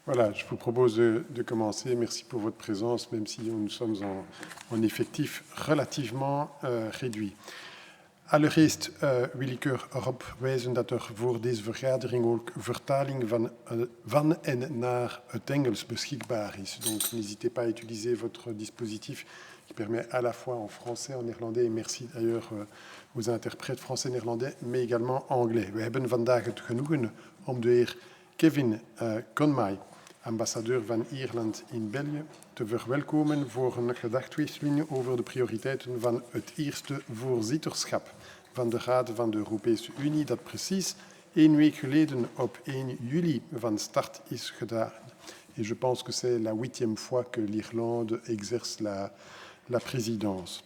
Voilà, je vous propose de commencer. Merci pour votre présence, même si nous sommes en effectif relativement réduit. Allereerst wil ik erop wijzen dat er voor deze vergadering ook vertaling van en naar het Engels beschikbaar is. Donc n'hésitez pas à utiliser votre dispositif qui permet à la fois en français, en néerlandais, et merci d'ailleurs aux interprètes français-néerlandais, mais également anglais. We hebben vandaag het genoegen om de heer Kevin Conmay, ambassadeur van Ierland in België, te verwelkomen voor een gedachtwisseling over de prioriteiten van het eerste voorzitterschap van de Raad van de Europese Unie, dat precies 1 week geleden op 1 juli van start is gedaan. Et je pense que c'est la 8e fois que l'Irlande exerce la présidence.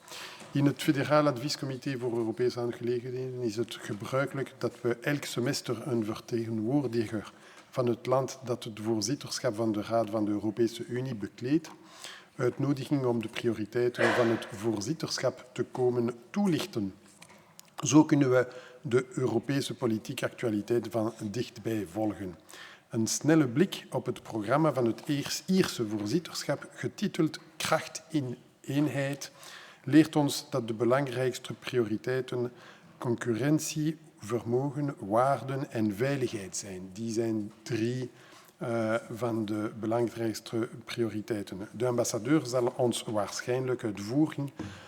In het Federaal Adviescomité voor Europese aangelegenheden is het gebruikelijk dat we elk semester een vertegenwoordiger van het land dat het voorzitterschap van de Raad van de Europese Unie bekleedt, uitnodiging om de prioriteiten van het voorzitterschap te komen toelichten. Zo kunnen we de Europese politieke actualiteit van dichtbij volgen. Een snelle blik op het programma van het Ierse voorzitterschap, getiteld Kracht in eenheid, leert ons dat de belangrijkste prioriteiten concurrentie, vermogen, waarden en veiligheid zijn. Die zijn 3 van de belangrijkste prioriteiten. De ambassadeur zal ons waarschijnlijk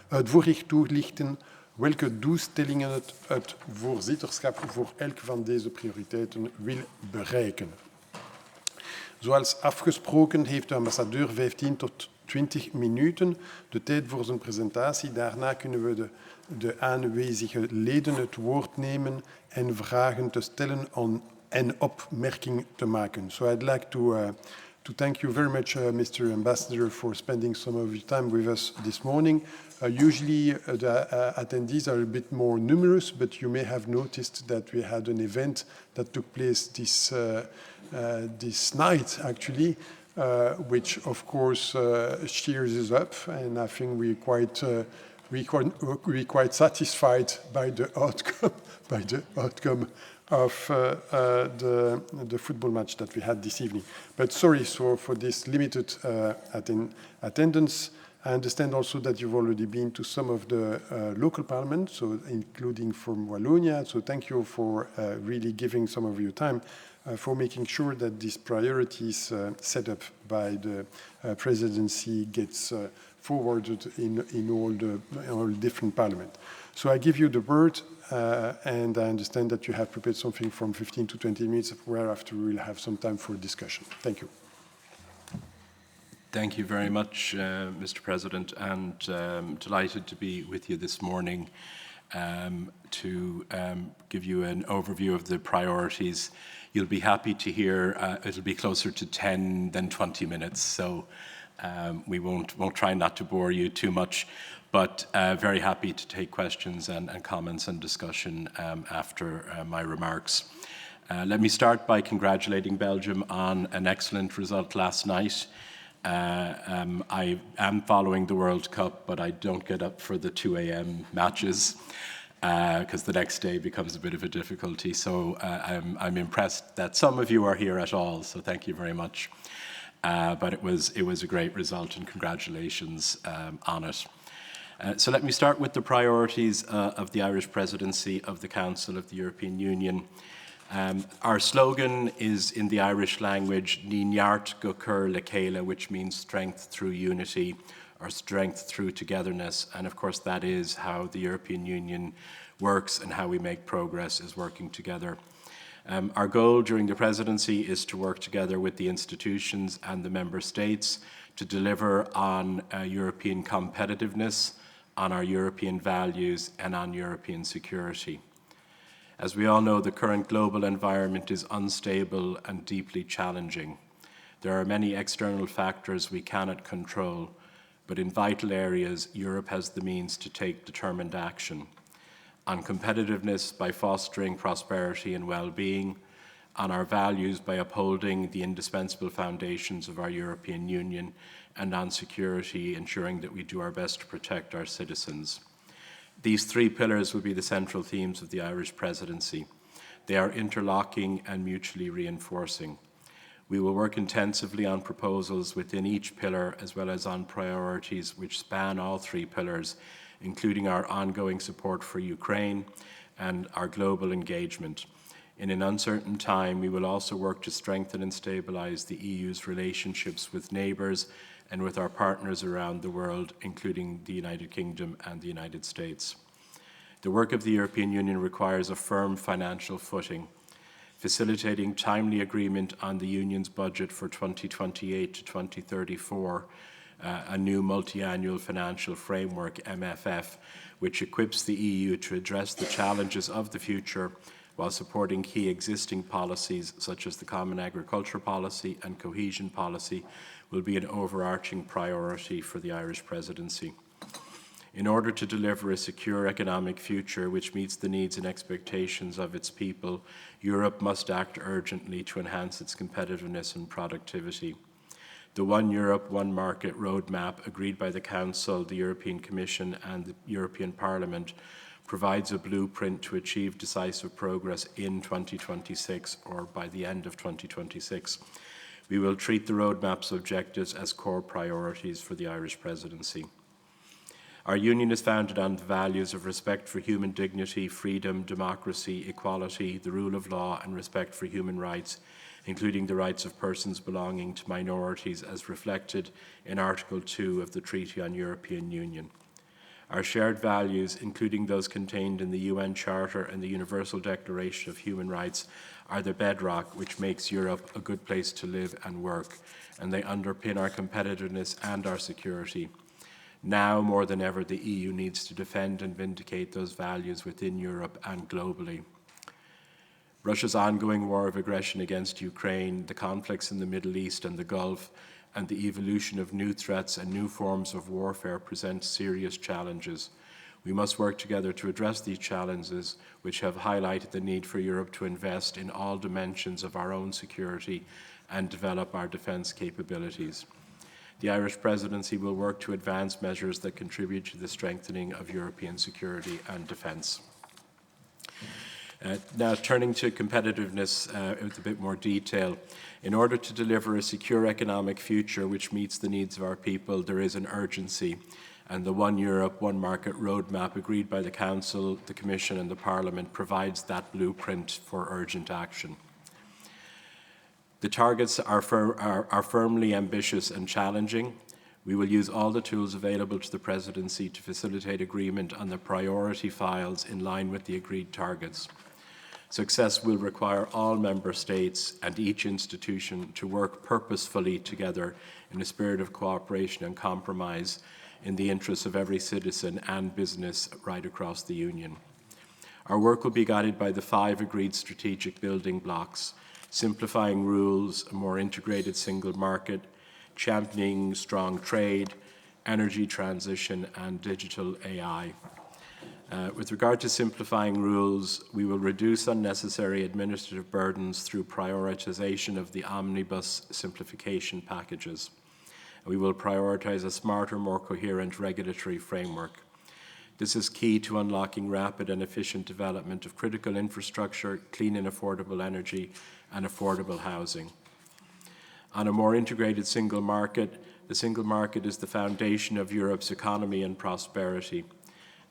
uitvoerig toelichten welke doelstellingen het voorzitterschap voor elk van deze prioriteiten wil bereiken. Zoals afgesproken heeft de ambassadeur 15 tot 20 minuten de tijd voor zijn presentatie. Daarna kunnen we de aanwezige leden het woord nemen en vragen te stellen en opmerkingen te maken. So I'd like to thank you very much, Mr. Ambassador, for spending some of your time with us this morning. Usually the attendees are a bit more numerous, but you may have noticed that we had an event that took place this night, actually, which of course cheers us up, and I think we're quite satisfied by the outcome of the football match that we had this evening. But sorry for this limited attendance. I understand also that you've already been to some of the local parliaments, so including from Wallonia. So thank you for really giving some of your time for making sure that these priorities set up by the presidency gets forwarded in all different parliaments. So I give you the word, and I understand that you have prepared something from 15 to 20 minutes, whereafter we will have some time for discussion. Thank you. Thank you very much, Mr. President, and delighted to be with you this morning to give you an overview of the priorities. You'll be happy to hear it'll be closer to 10 than 20 minutes, so we won't try not to bore you too much, but very happy to take questions and comments and discussion after my remarks. Let me start by congratulating Belgium on an excellent result last night. I am following the World Cup, but I don't get up for the 2 a.m. matches because the next day becomes a bit of a difficulty. So I'm impressed that some of you are here at all, so thank you very much. But it was a great result, and congratulations on it. So let me start with the priorities of the Irish presidency of the Council of the European Union. Our slogan is in the Irish language, Ní neart go cur le céile, which means strength through unity or strength through togetherness. And of course, that is how the European Union works and how we make progress, is working together. Our goal during the presidency is to work together with the institutions and the member states to deliver on European competitiveness, on our European values, and on European security. As we all know, the current global environment is unstable and deeply challenging. There are many external factors we cannot control, but in vital areas, Europe has the means to take determined action. On competitiveness, by fostering prosperity and well-being, on our values, by upholding the indispensable foundations of our European Union, and on security, ensuring that we do our best to protect our citizens. These 3 pillars will be the central themes of the Irish presidency. They are interlocking and mutually reinforcing. We will work intensively on proposals within each pillar as well as on priorities which span all three pillars, including our ongoing support for Ukraine and our global engagement. In an uncertain time, we will also work to strengthen and stabilise the EU's relationships with neighbours and with our partners around the world, including the United Kingdom and the United States. The work of the European Union requires a firm financial footing. Facilitating timely agreement on the Union's budget for 2028 to 2034, a new multi-annual financial framework, MFF, which equips the EU to address the challenges of the future while supporting key existing policies such as the Common Agriculture Policy and Cohesion Policy, will be an overarching priority for the Irish Presidency. In order to deliver a secure economic future which meets the needs and expectations of its people, Europe must act urgently to enhance its competitiveness and productivity. The One Europe, One Market roadmap agreed by the Council, the European Commission and the European Parliament provides a blueprint to achieve decisive progress in 2026 or by the end of 2026. We will treat the roadmap's objectives as core priorities for the Irish Presidency. Our Union is founded on the values of respect for human dignity, freedom, democracy, equality, the rule of law, and respect for human rights, including the rights of persons belonging to minorities as reflected in Article 2 of the Treaty on European Union. Our shared values, including those contained in the UN Charter and the Universal Declaration of Human Rights, are the bedrock which makes Europe a good place to live and work, and they underpin our competitiveness and our security. Now, more than ever, the EU needs to defend and vindicate those values within Europe and globally. Russia's ongoing war of aggression against Ukraine, the conflicts in the Middle East and the Gulf, and the evolution of new threats and new forms of warfare present serious challenges. We must work together to address these challenges, which have highlighted the need for Europe to invest in all dimensions of our own security and develop our defence capabilities. The Irish Presidency will work to advance measures that contribute to the strengthening of European security and defence. Now, turning to competitiveness with a bit more detail. In order to deliver a secure economic future which meets the needs of our people, there is an urgency, and the One Europe, One Market roadmap agreed by the Council, the Commission and the Parliament provides that blueprint for urgent action. The targets are firmly ambitious and challenging. We will use all the tools available to the Presidency to facilitate agreement on the priority files in line with the agreed targets. Success will require all Member States and each institution to work purposefully together in a spirit of cooperation and compromise in the interests of every citizen and business right across the Union. Our work will be guided by the 5 agreed strategic building blocks: simplifying rules, a more integrated single market, championing strong trade, energy transition, and digital AI. With regard to simplifying rules, we will reduce unnecessary administrative burdens through prioritization of the omnibus simplification packages. We will prioritize a smarter, more coherent regulatory framework. This is key to unlocking rapid and efficient development of critical infrastructure, clean and affordable energy, and affordable housing. On a more integrated single market, the single market is the foundation of Europe's economy and prosperity.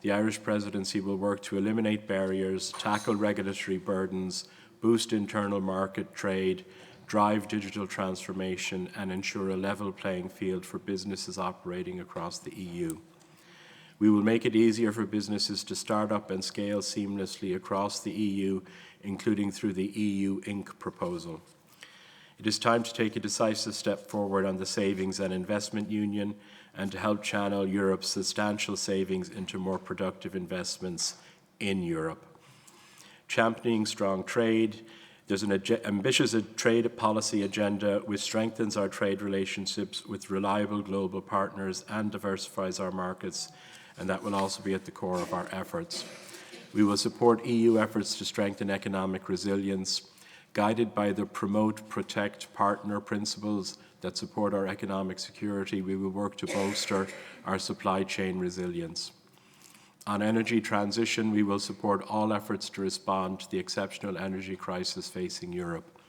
The Irish Presidency will work to eliminate barriers, tackle regulatory burdens, boost internal market trade, drive digital transformation, and ensure a level playing field for businesses operating across the EU. We will make it easier for businesses to start up and scale seamlessly across the EU, including through the EU Inc. proposal. It is time to take a decisive step forward on the Savings and Investment Union and to help channel Europe's substantial savings into more productive investments in Europe. Championing strong trade. There's an ambitious trade policy agenda which strengthens our trade relationships with reliable global partners and diversifies our markets, and that will also be at the core of our efforts. We will support EU efforts to strengthen economic resilience, guided by the promote, protect, partner principles that support our economic security. We will work to bolster our supply chain resilience. On energy transition, we will support all efforts to respond to the exceptional energy crisis facing Europe.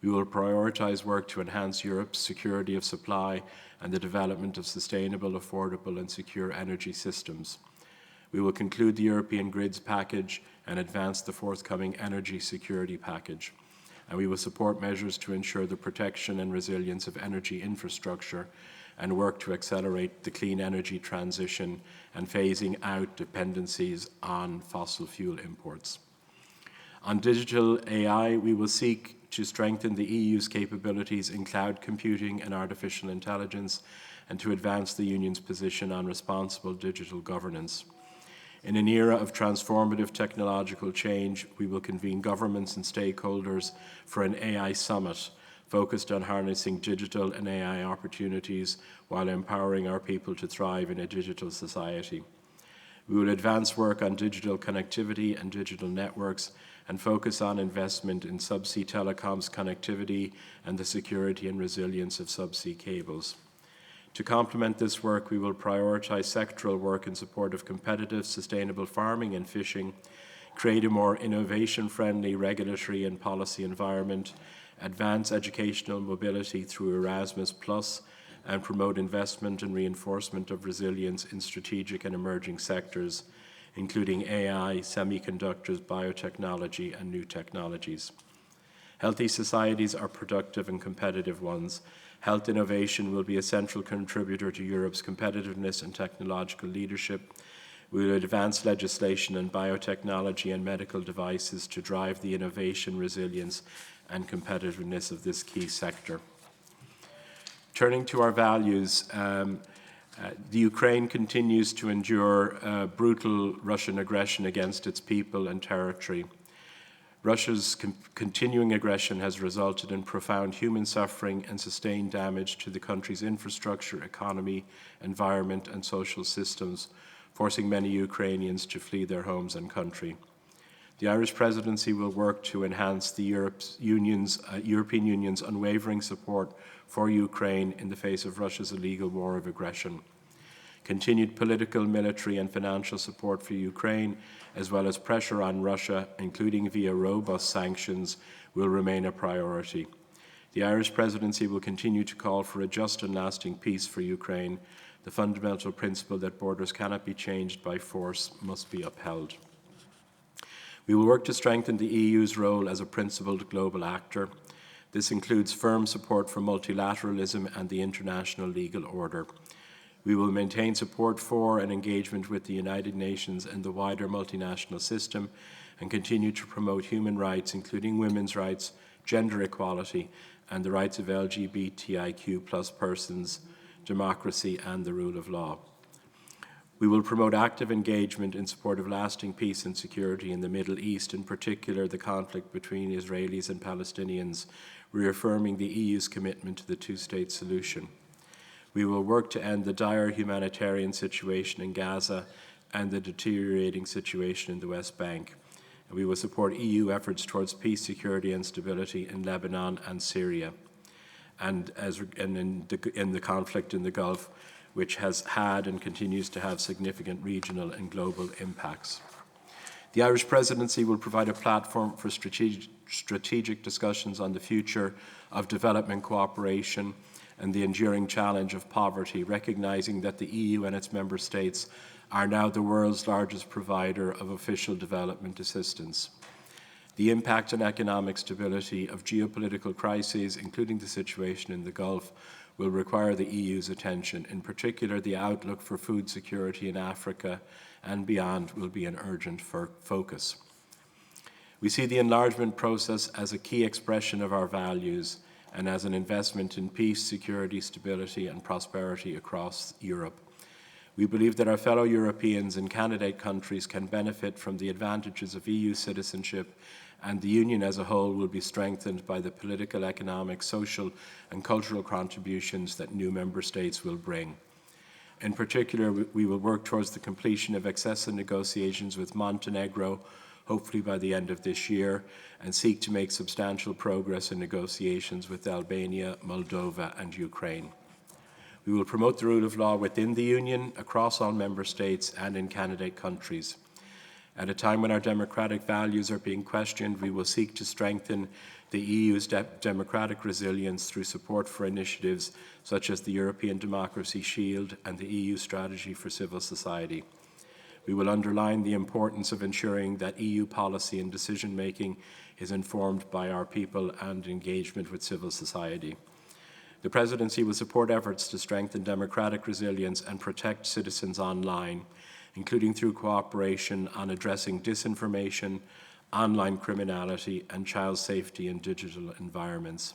We will prioritise work to enhance Europe's security of supply and the development of sustainable, affordable and secure energy systems. We will conclude the European Grids package and advance the forthcoming energy security package. And we will support measures to ensure the protection and resilience of energy infrastructure and work to accelerate the clean energy transition and phasing out dependencies on fossil fuel imports. On digital AI, we will seek to strengthen the EU's capabilities in cloud computing and artificial intelligence and to advance the Union's position on responsible digital governance. In an era of transformative technological change, we will convene governments and stakeholders for an AI summit focused on harnessing digital and AI opportunities while empowering our people to thrive in a digital society. We will advance work on digital connectivity and digital networks and focus on investment in subsea telecoms connectivity and the security and resilience of subsea cables. To complement this work, we will prioritise sectoral work in support of competitive, sustainable farming and fishing, create a more innovation-friendly regulatory and policy environment, advance educational mobility through Erasmus+, and promote investment and reinforcement of resilience in strategic and emerging sectors, including AI, semiconductors, biotechnology, and new technologies. Healthy societies are productive and competitive ones. Health innovation will be a central contributor to Europe's competitiveness and technological leadership. We will advance legislation on biotechnology and medical devices to drive the innovation, resilience, and competitiveness of this key sector. Turning to our values, the Ukraine continues to endure brutal Russian aggression against its people and territory. Russia's continuing aggression has resulted in profound human suffering and sustained damage to the country's infrastructure, economy, environment, and social systems, forcing many Ukrainians to flee their homes and country. The Irish presidency will work to enhance the European Union's unwavering support for Ukraine in the face of Russia's illegal war of aggression. Continued political, military and financial support for Ukraine, as well as pressure on Russia, including via robust sanctions, will remain a priority. The Irish presidency will continue to call for a just and lasting peace for Ukraine. The fundamental principle that borders cannot be changed by force must be upheld. We will work to strengthen the EU's role as a principled global actor. This includes firm support for multilateralism and the international legal order. We will maintain support for and engagement with the United Nations and the wider multinational system and continue to promote human rights, including women's rights, gender equality, and the rights of LGBTIQ+ persons, democracy, and the rule of law. We will promote active engagement in support of lasting peace and security in the Middle East, in particular the conflict between Israelis and Palestinians, reaffirming the EU's commitment to the two-state solution. We will work to end the dire humanitarian situation in Gaza and the deteriorating situation in the West Bank. And we will support EU efforts towards peace, security and stability in Lebanon and Syria, and in the conflict in the Gulf, which has had and continues to have significant regional and global impacts. The Irish presidency will provide a platform for strategic discussions on the future of development cooperation and the enduring challenge of poverty, recognising that the EU and its member states are now the world's largest provider of official development assistance. The impact on economic stability of geopolitical crises, including the situation in the Gulf, will require the EU's attention. In particular, the outlook for food security in Africa and beyond will be an urgent focus. We see the enlargement process as a key expression of our values and as an investment in peace, security, stability, and prosperity across Europe. We believe that our fellow Europeans in candidate countries can benefit from the advantages of EU citizenship, and the Union as a whole will be strengthened by the political, economic, social, and cultural contributions that new member states will bring. In particular, we will work towards the completion of accession negotiations with Montenegro, hopefully by the end of this year, and seek to make substantial progress in negotiations with Albania, Moldova, and Ukraine. We will promote the rule of law within the Union, across all member states, and in candidate countries. At a time when our democratic values are being questioned, we will seek to strengthen the EU's democratic resilience through support for initiatives such as the European Democracy Shield and the EU Strategy for Civil Society. We will underline the importance of ensuring that EU policy and decision-making is informed by our people and engagement with civil society. The Presidency will support efforts to strengthen democratic resilience and protect citizens online, including through cooperation on addressing disinformation, online criminality, and child safety in digital environments.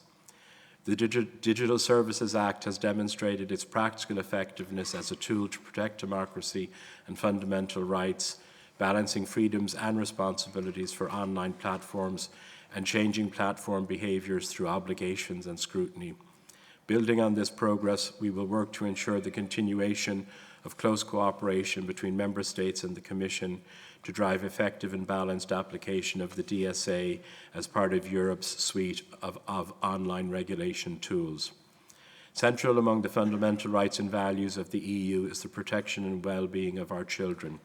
The Digital Services Act has demonstrated its practical effectiveness as a tool to protect democracy and fundamental rights, balancing freedoms and responsibilities for online platforms and changing platform behaviours through obligations and scrutiny. Building on this progress, we will work to ensure the continuation of close cooperation between Member States and the Commission to drive effective and balanced application of the DSA as part of Europe's suite of online regulation tools. Central among the fundamental rights and values of the EU is the protection and well-being of our children.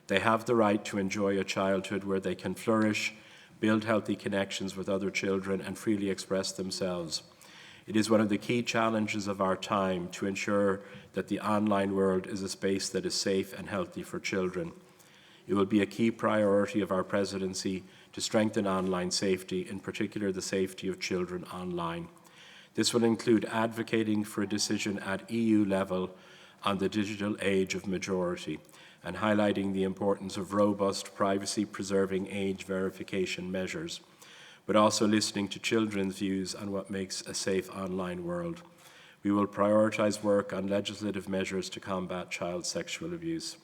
They have the right to enjoy a childhood where they can flourish, build healthy connections with other children, and freely express themselves. It is one of the key challenges of our time to ensure that the online world is a space that is safe and healthy for children. It will be a key priority of our Presidency to strengthen online safety, in particular the safety of children online. This will include advocating for a decision at EU level on the digital age of majority and highlighting the importance of robust privacy-preserving age verification measures, but also listening to children's views on what makes a safe online world. We will prioritise work on legislative measures to combat child sexual abuse.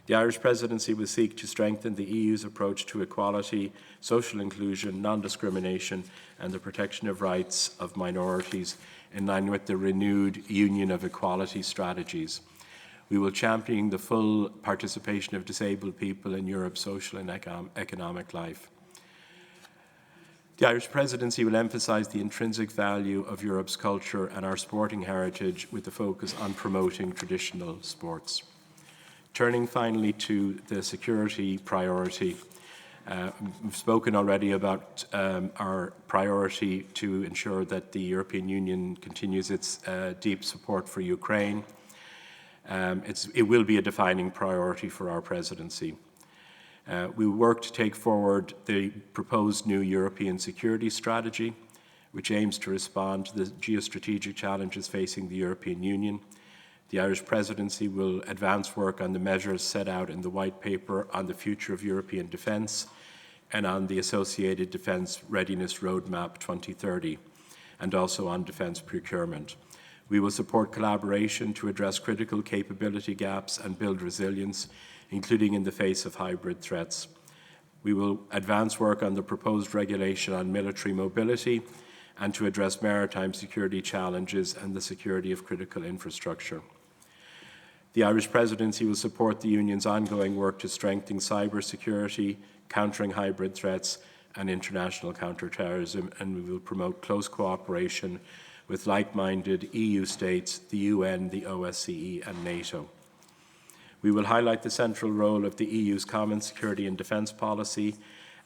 The Irish Presidency will seek to strengthen the EU's approach to equality, social inclusion, non-discrimination, and the protection of rights of minorities in line with the renewed Union of Equality strategies. We will champion the full participation of disabled people in Europe's social and economic life. The Irish Presidency will emphasise the intrinsic value of Europe's culture and our sporting heritage with a focus on promoting traditional sports. Turning finally to the security priority, we've spoken already about our priority to ensure that the European Union continues its deep support for Ukraine. It will be a defining priority for our Presidency. We will work to take forward the proposed new European security strategy, which aims to respond to the geostrategic challenges facing the European Union. The Irish Presidency will advance work on the measures set out in the White Paper on the future of European defence and on the associated Defence Readiness Roadmap 2030, and also on defence procurement. We will support collaboration to address critical capability gaps and build resilience, including in the face of hybrid threats. We will advance work on the proposed regulation on military mobility and to address maritime security challenges and the security of critical infrastructure. The Irish Presidency will support the Union's ongoing work to strengthen cybersecurity, countering hybrid threats and international counterterrorism, and we will promote close cooperation with like-minded EU states, the UN, the OSCE and NATO. We will highlight the central role of the EU's common security and defence policy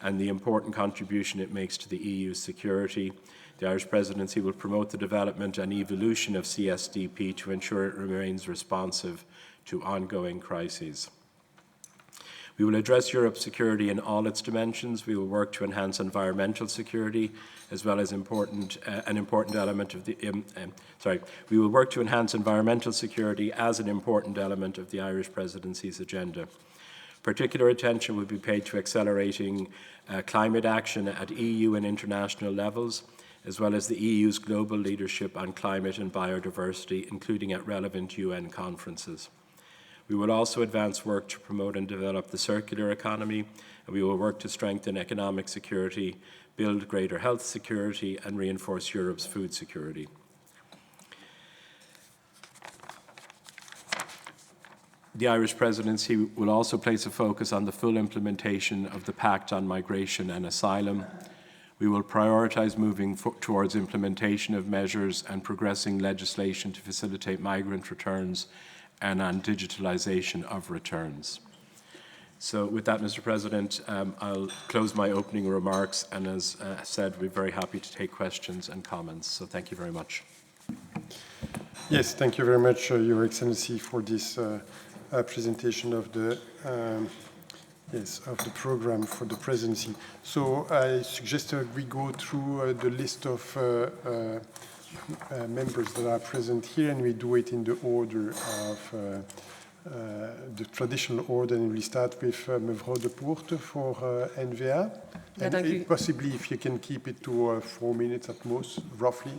and the important contribution it makes to the EU's security. The Irish Presidency will promote the development and evolution of CSDP to ensure it remains responsive to ongoing crises. We will address Europe's security in all its dimensions. We will work to enhance environmental security as well as an important element of the we will work to enhance environmental security as an important element of the Irish Presidency's agenda. Particular attention will be paid to accelerating climate action at EU and international levels, as well as the EU's global leadership on climate and biodiversity, including at relevant UN conferences. We will also advance work to promote and develop the circular economy, and we will work to strengthen economic security, build greater health security, and reinforce Europe's food security. The Irish Presidency will also place a focus on the full implementation of the Pact on Migration and Asylum. We will prioritise moving towards implementation of measures and progressing legislation to facilitate migrant returns and on digitalisation of returns. So with that, Mr. President, I'll close my opening remarks, and as said, we're very happy to take questions and comments. So thank you very much. Yes, thank you very much, Your Excellency, for this presentation of the program for the presidency. So I suggest we go through the list of members that are present here, and we do it in the order of the traditional order, and we start with mevrouw De Poorte for N-VA. Ja, dank u. Possibly, if you can keep it to 4 minutes at most, roughly,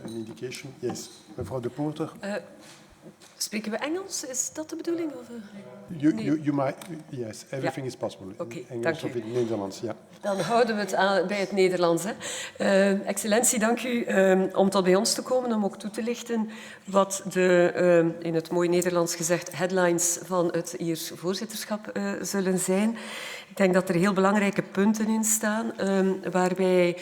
an indication. Yes, mevrouw De Poorte. Spreken we Engels? Is dat de bedoeling? Of, You might, yes, everything is possible. Oké, Engels dank of u. in het Nederlands, ja. Dan houden we het bij het Nederlands. Hè. Excellentie, dank u om tot bij ons te komen, om ook toe te lichten wat de, in het mooi Nederlands gezegd, headlines van het Iers voorzitterschap zullen zijn. Ik denk dat er heel belangrijke punten in staan waar wij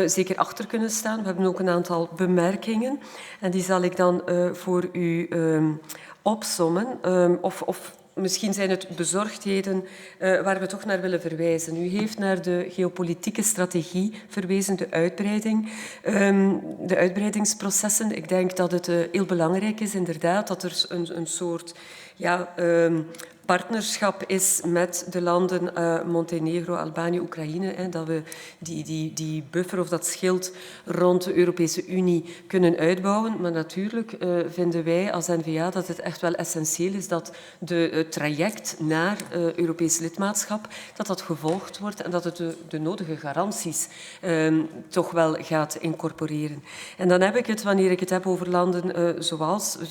zeker achter kunnen staan. We hebben ook een aantal bemerkingen en die zal ik dan voor u opsommen. Of misschien zijn het bezorgdheden waar we toch naar willen verwijzen. U heeft naar de geopolitieke strategie verwezen, de uitbreiding, de uitbreidingsprocessen. Ik denk dat het heel belangrijk is inderdaad dat er een soort partnerschap is met de landen Montenegro, Albanië, Oekraïne. Dat we die buffer of dat schild rond de Europese Unie kunnen uitbouwen. Maar natuurlijk vinden wij als N-VA dat het echt wel essentieel is dat het traject naar Europees lidmaatschap dat gevolgd wordt en dat het de nodige garanties toch wel gaat incorporeren. En dan heb ik het, wanneer ik het heb over landen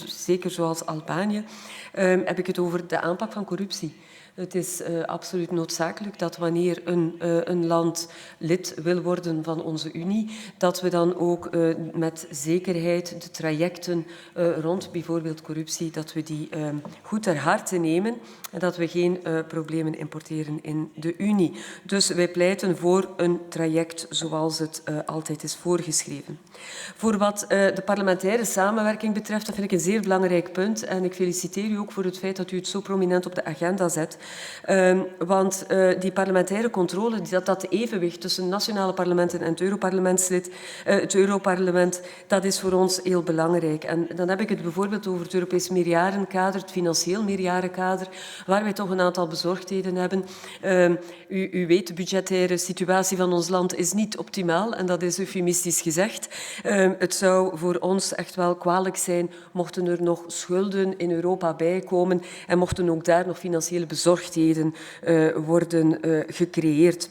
zeker zoals Albanië, heb ik het over de aanpak van corruptie. Het is absoluut noodzakelijk dat wanneer een land lid wil worden van onze Unie, dat we dan ook met zekerheid de trajecten rond bijvoorbeeld corruptie, dat we die goed ter harte nemen en dat we geen problemen importeren in de Unie. Dus wij pleiten voor een traject zoals het altijd is voorgeschreven. Voor wat de parlementaire samenwerking betreft, dat vind ik een zeer belangrijk punt en ik feliciteer u ook voor het feit dat u het zo prominent op de agenda zet. Want die parlementaire controle, dat evenwicht tussen nationale parlementen en het Europarlement, dat is voor ons heel belangrijk. En dan heb ik het bijvoorbeeld over het Europees meerjarenkader, het financieel meerjarenkader, waar wij toch een aantal bezorgdheden hebben. U weet, de budgettaire situatie van ons land is niet optimaal en dat is eufemistisch gezegd. Het zou voor ons echt wel kwalijk zijn mochten er nog schulden in Europa bijkomen en mochten ook daar nog financiële bezorgdheden worden gecreëerd.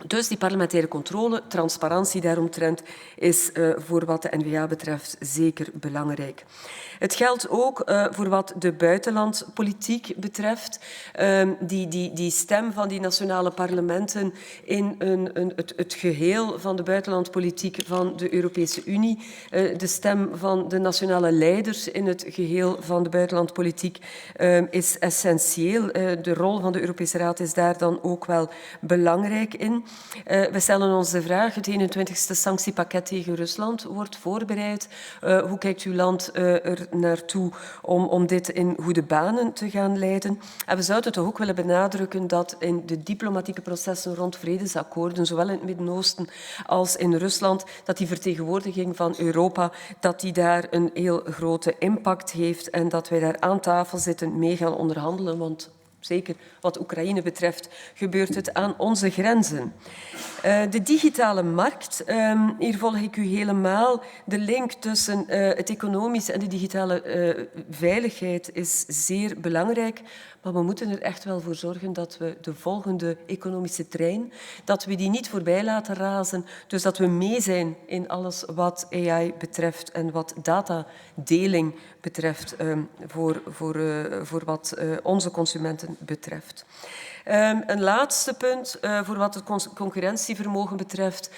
Dus die parlementaire controle, transparantie daaromtrent, is voor wat de N-VA betreft zeker belangrijk. Het geldt ook voor wat de buitenlandpolitiek betreft. Die stem van die nationale parlementen in het geheel van de buitenlandpolitiek van de Europese Unie. De stem van de nationale leiders in het geheel van de buitenlandpolitiek is essentieel. De rol van de Europese Raad is daar dan ook wel belangrijk in. We stellen ons de vraag, het 21e sanctiepakket tegen Rusland wordt voorbereid. Hoe kijkt uw land er naartoe om dit in goede banen te gaan leiden? En we zouden toch ook willen benadrukken dat in de diplomatieke processen rond vredesakkoorden, zowel in het Midden-Oosten als in Rusland, dat die vertegenwoordiging van Europa, dat die daar een heel grote impact heeft en dat wij daar aan tafel zitten mee gaan onderhandelen, want zeker wat Oekraïne betreft gebeurt het aan onze grenzen. De digitale markt, hier volg ik u helemaal. De link tussen het economische en de digitale veiligheid is zeer belangrijk. Maar we moeten er echt wel voor zorgen dat we de volgende economische trein, dat we die niet voorbij laten razen. Dus dat we mee zijn in alles wat AI betreft en wat datadeling betreft voor wat onze consumenten betreft. Een laatste punt, voor wat het concurrentievermogen betreft,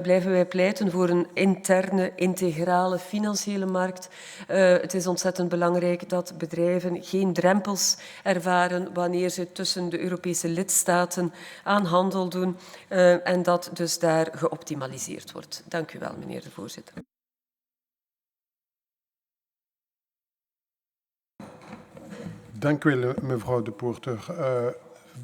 blijven wij pleiten voor een interne, integrale financiële markt. Het is ontzettend belangrijk dat bedrijven geen drempels ervaren wanneer ze tussen de Europese lidstaten aan handel doen en dat dus daar geoptimaliseerd wordt. Dank u wel, meneer de voorzitter. Dank u wel, mevrouw De Poorte.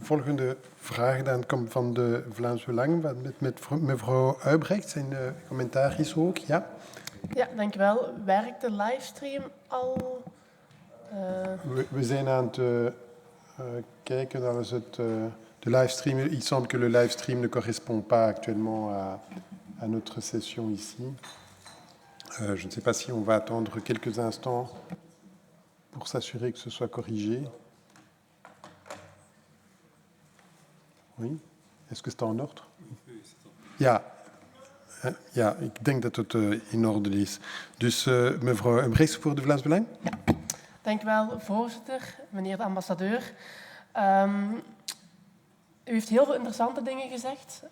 volgende vraag dan komt van de Vlaams Belang met mevrouw Uybrecht. Zijn commentaar is ook, ja? Ja, dankjewel. Werkt de livestream al? We zijn aan het kijken naar de livestream. Il semble que le livestream ne correspond pas actuellement à notre session ici. Je ne sais pas si on va attendre quelques instants pour s'assurer que ce soit corrigé. Oui? Est-ce que c'est en ordre? Ja. Ja, ik denk dat het in orde is. Dus mevrouw Uybrecht voor de Vlaams Belang. Ja. Dank u wel, voorzitter, meneer de ambassadeur. U heeft heel veel interessante dingen gezegd.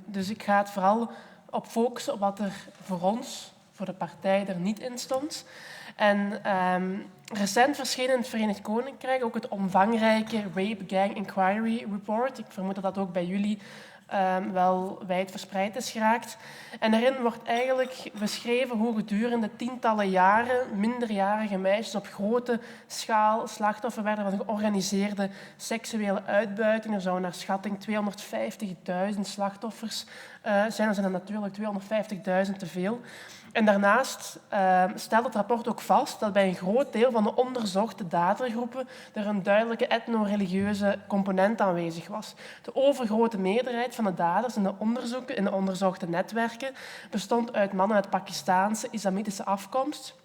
Dus ik ga het vooral op focussen op wat er voor ons, voor de partij, er niet in stond. En recent verscheen in het Verenigd Koninkrijk ook het omvangrijke Rape Gang Inquiry Report. Ik vermoed dat dat ook bij jullie wel wijd verspreid is geraakt. En daarin wordt eigenlijk beschreven hoe gedurende tientallen jaren minderjarige meisjes op grote schaal slachtoffer werden van georganiseerde seksuele uitbuiting. Er zouden naar schatting 250.000 slachtoffers zijn. Er zijn er natuurlijk 250.000 te veel. En daarnaast stelt het rapport ook vast dat bij een groot deel van de onderzochte dadergroepen er een duidelijke etno-religieuze component aanwezig was. De overgrote meerderheid van de daders in de onderzoeken, in de onderzochte netwerken, bestond uit mannen met Pakistaanse islamitische afkomst.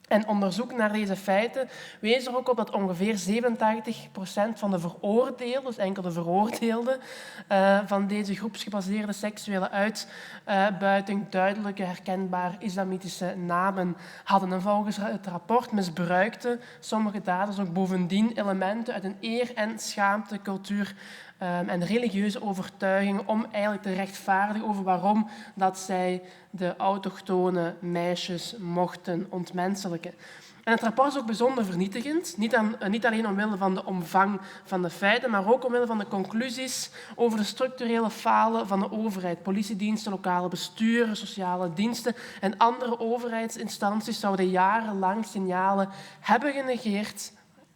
En onderzoek naar deze feiten wees er ook op dat ongeveer 87% van de veroordeelden, dus enkel de veroordeelden, van deze groepsgebaseerde seksuele uitbuiting duidelijke, herkenbare islamitische namen hadden. En volgens het rapport misbruikten sommige daders ook bovendien elementen uit een eer- en schaamtecultuur en religieuze overtuigingen om eigenlijk te rechtvaardigen over waarom dat zij de autochtone meisjes mochten ontmenselijken. En het rapport is ook bijzonder vernietigend, niet alleen omwille van de omvang van de feiten, maar ook omwille van de conclusies over de structurele falen van de overheid. Politiediensten, lokale besturen, sociale diensten en andere overheidsinstanties zouden jarenlang signalen hebben genegeerd,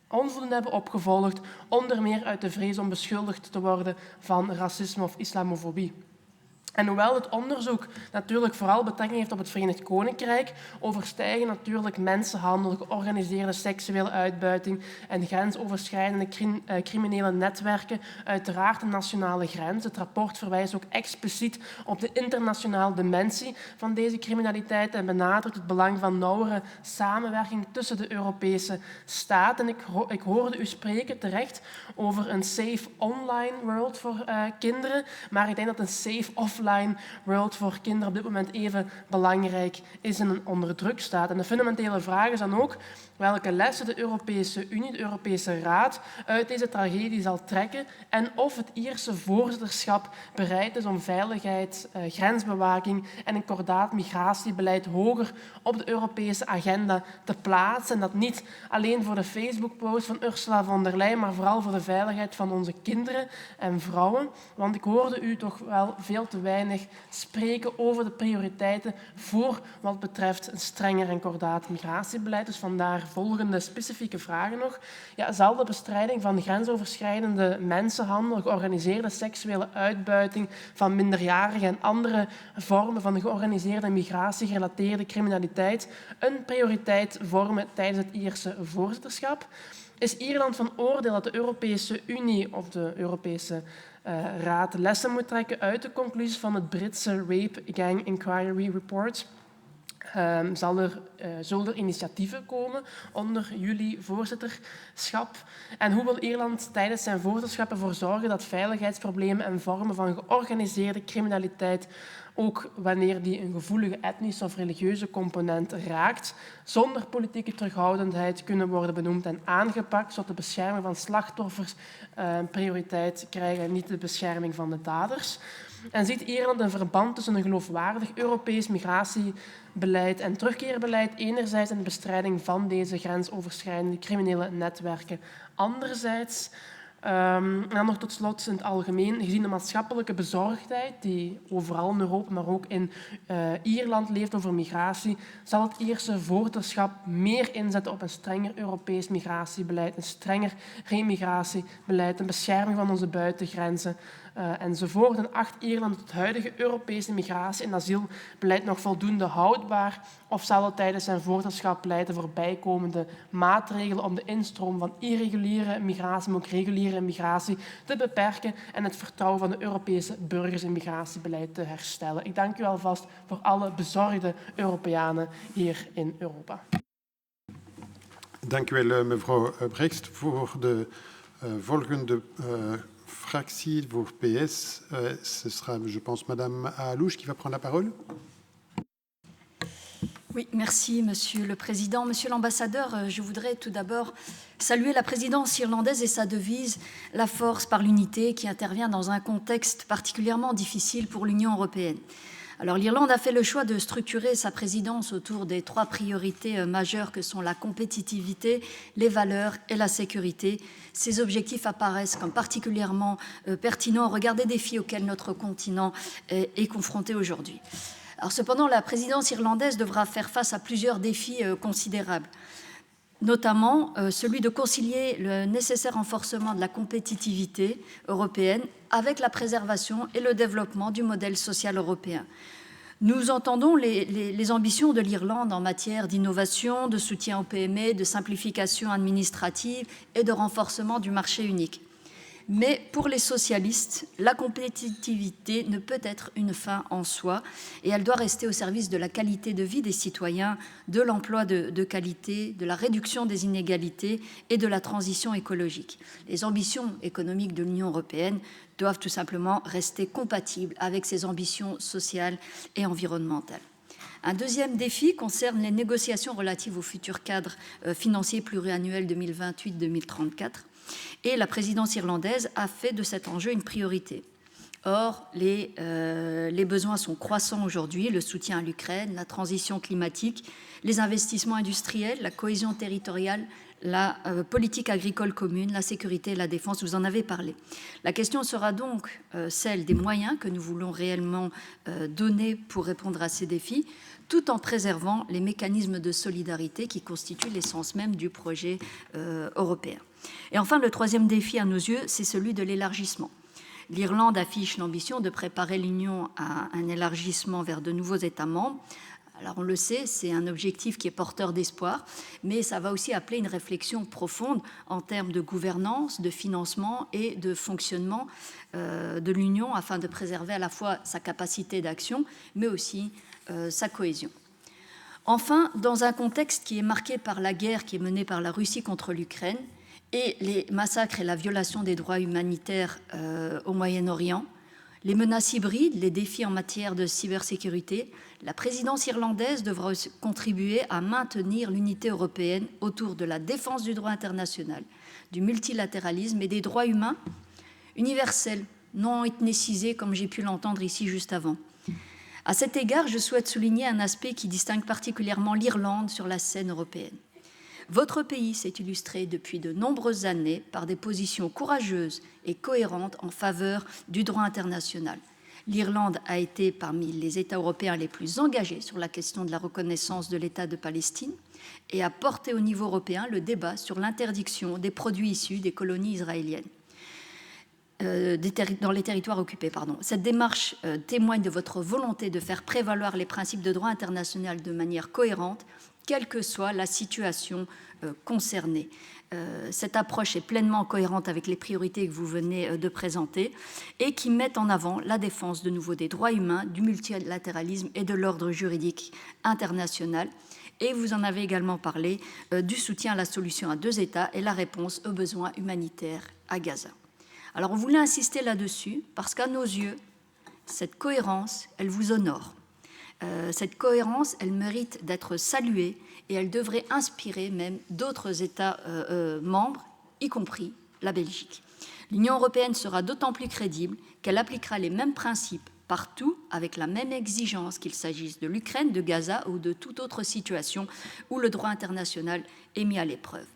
onvoldoende hebben opgevolgd, onder meer uit de vrees om beschuldigd te worden van racisme of islamofobie. En hoewel het onderzoek natuurlijk vooral betrekking heeft op het Verenigd Koninkrijk, overstijgen natuurlijk mensenhandel, georganiseerde seksuele uitbuiting en grensoverschrijdende criminele netwerken uiteraard de nationale grens. Het rapport verwijst ook expliciet op de internationale dimensie van deze criminaliteit en benadrukt het belang van nauwere samenwerking tussen de Europese staten. En ik hoorde u spreken terecht over een safe online world voor kinderen, maar ik denk dat een safe offline world voor kinderen op dit moment even belangrijk is en onder druk staat. En de fundamentele vraag is dan ook welke lessen de Europese Unie, de Europese Raad, uit deze tragedie zal trekken en of het Ierse voorzitterschap bereid is om veiligheid, grensbewaking en een kordaat migratiebeleid hoger op de Europese agenda te plaatsen. En dat niet alleen voor de Facebook-post van Ursula von der Leyen, maar vooral voor de veiligheid van onze kinderen en vrouwen. Want ik hoorde u toch wel veel te weinig spreken over de prioriteiten voor wat betreft een strenger en kordaat migratiebeleid. Dus vandaar volgende specifieke vragen nog. Ja, zal de bestrijding van grensoverschrijdende mensenhandel, georganiseerde seksuele uitbuiting van minderjarigen en andere vormen van georganiseerde migratiegerelateerde criminaliteit een prioriteit vormen tijdens het Ierse voorzitterschap? Is Ierland van oordeel dat de Europese Unie of de Europese Raad lessen moet trekken uit de conclusies van het Britse Rape Gang Inquiry Report? Zullen er initiatieven komen onder jullie voorzitterschap? En hoe wil Ierland tijdens zijn voorzitterschap ervoor zorgen dat veiligheidsproblemen en vormen van georganiseerde criminaliteit, ook wanneer die een gevoelige etnische of religieuze component raakt, zonder politieke terughoudendheid kunnen worden benoemd en aangepakt, zodat de bescherming van slachtoffers prioriteit krijgen en niet de bescherming van de daders? En ziet Ierland een verband tussen een geloofwaardig Europees migratiebeleid en terugkeerbeleid enerzijds en de bestrijding van deze grensoverschrijdende criminele netwerken anderzijds? En dan nog tot slot in het algemeen, gezien de maatschappelijke bezorgdheid die overal in Europa, maar ook in Ierland leeft over migratie, zal het Ierse voorzitterschap meer inzetten op een strenger Europees migratiebeleid, een strenger remigratiebeleid, een bescherming van onze buitengrenzen enzovoort. En acht Ierland het huidige Europese migratie- en asielbeleid nog voldoende houdbaar? Of zal het tijdens zijn voorzitterschap pleiten voor bijkomende maatregelen om de instroom van irreguliere migratie, maar ook reguliere migratie te beperken en het vertrouwen van de Europese burgers in migratiebeleid te herstellen? Ik dank u alvast voor alle bezorgde Europeanen hier in Europa. Dank u wel, mevrouw Brecht. Voor de volgende fractie, voor PS, ce sera, je pense, madame Alouche qui va prendre la parole. Oui, merci Monsieur le Président. Monsieur l'Ambassadeur, je voudrais tout d'abord saluer la présidence irlandaise et sa devise « La force par l'unité » qui intervient dans un contexte particulièrement difficile pour l'Union européenne. Alors l'Irlande a fait le choix de structurer sa présidence autour des trois priorités majeures que sont la compétitivité, les valeurs et la sécurité. Ces objectifs apparaissent comme particulièrement pertinents au regard des défis auxquels notre continent est confronté aujourd'hui. Alors, cependant, la présidence irlandaise devra faire face à plusieurs défis considérables, notamment celui de concilier le nécessaire renforcement de la compétitivité européenne avec la préservation et le développement du modèle social européen. Nous entendons les ambitions de l'Irlande en matière d'innovation, de soutien aux PME, de simplification administrative et de renforcement du marché unique. Mais pour les socialistes, la compétitivité ne peut être une fin en soi et elle doit rester au service de la qualité de vie des citoyens, de l'emploi de qualité, de la réduction des inégalités et de la transition écologique. Les ambitions économiques de l'Union européenne doivent tout simplement rester compatibles avec ses ambitions sociales et environnementales. Un deuxième défi concerne les négociations relatives au futur cadre financier pluriannuel 2028-2034. Et la présidence irlandaise a fait de cet enjeu une priorité. Or, les besoins sont croissants aujourd'hui, le soutien à l'Ukraine, la transition climatique, les investissements industriels, la cohésion territoriale, la politique agricole commune, la sécurité et la défense, vous en avez parlé. La question sera donc celle des moyens que nous voulons réellement donner pour répondre à ces défis, tout en préservant les mécanismes de solidarité qui constituent l'essence même du projet européen. Et enfin, le troisième défi à nos yeux, c'est celui de l'élargissement. L'Irlande affiche l'ambition de préparer l'Union à un élargissement vers de nouveaux États membres. Alors on le sait, c'est un objectif qui est porteur d'espoir, mais ça va aussi appeler une réflexion profonde en termes de gouvernance, de financement et de fonctionnement de l'Union afin de préserver à la fois sa capacité d'action, mais aussi sa cohésion. Enfin, dans un contexte qui est marqué par la guerre qui est menée par la Russie contre l'Ukraine et les massacres et la violation des droits humanitaires au Moyen-Orient, les menaces hybrides, les défis en matière de cybersécurité, la présidence irlandaise devra contribuer à maintenir l'unité européenne autour de la défense du droit international, du multilatéralisme et des droits humains universels, non ethnicisés comme j'ai pu l'entendre ici juste avant. À cet égard, je souhaite souligner un aspect qui distingue particulièrement l'Irlande sur la scène européenne. Votre pays s'est illustré depuis de nombreuses années par des positions courageuses et cohérentes en faveur du droit international. L'Irlande a été parmi les États européens les plus engagés sur la question de la reconnaissance de l'État de Palestine et a porté au niveau européen le débat sur l'interdiction des produits issus des colonies israéliennes. Dans les territoires occupés. Cette démarche témoigne de votre volonté de faire prévaloir les principes de droit international de manière cohérente, quelle que soit la situation concernée. Cette approche est pleinement cohérente avec les priorités que vous venez de présenter et qui mettent en avant la défense de nouveau des droits humains, du multilatéralisme et de l'ordre juridique international. Et vous en avez également parlé du soutien à la solution à deux États et la réponse aux besoins humanitaires à Gaza. Alors on voulait insister là-dessus parce qu'à nos yeux, cette cohérence, elle vous honore. Cette cohérence, elle mérite d'être saluée et elle devrait inspirer même d'autres États membres, y compris la Belgique. L'Union européenne sera d'autant plus crédible qu'elle appliquera les mêmes principes partout avec la même exigence qu'il s'agisse de l'Ukraine, de Gaza ou de toute autre situation où le droit international est mis à l'épreuve.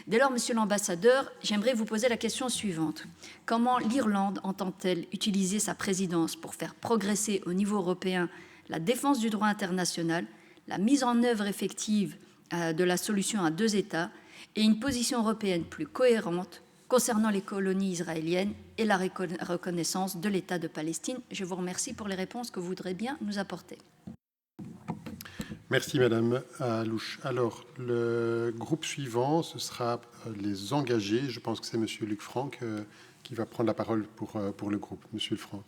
Dès lors, Monsieur l'ambassadeur, j'aimerais vous poser la question suivante. Comment l'Irlande entend-elle utiliser sa présidence pour faire progresser au niveau européen la défense du droit international, la mise en œuvre effective de la solution à 2 États et une position européenne plus cohérente concernant les colonies israéliennes et la reconnaissance de l'État de Palestine? Je vous remercie pour les réponses que vous voudrez bien nous apporter. Merci Madame Alouche. Alors, le groupe suivant, ce sera les engagés. Je pense que c'est Monsieur Luc Franck qui va prendre la parole pour le groupe. Monsieur Franck.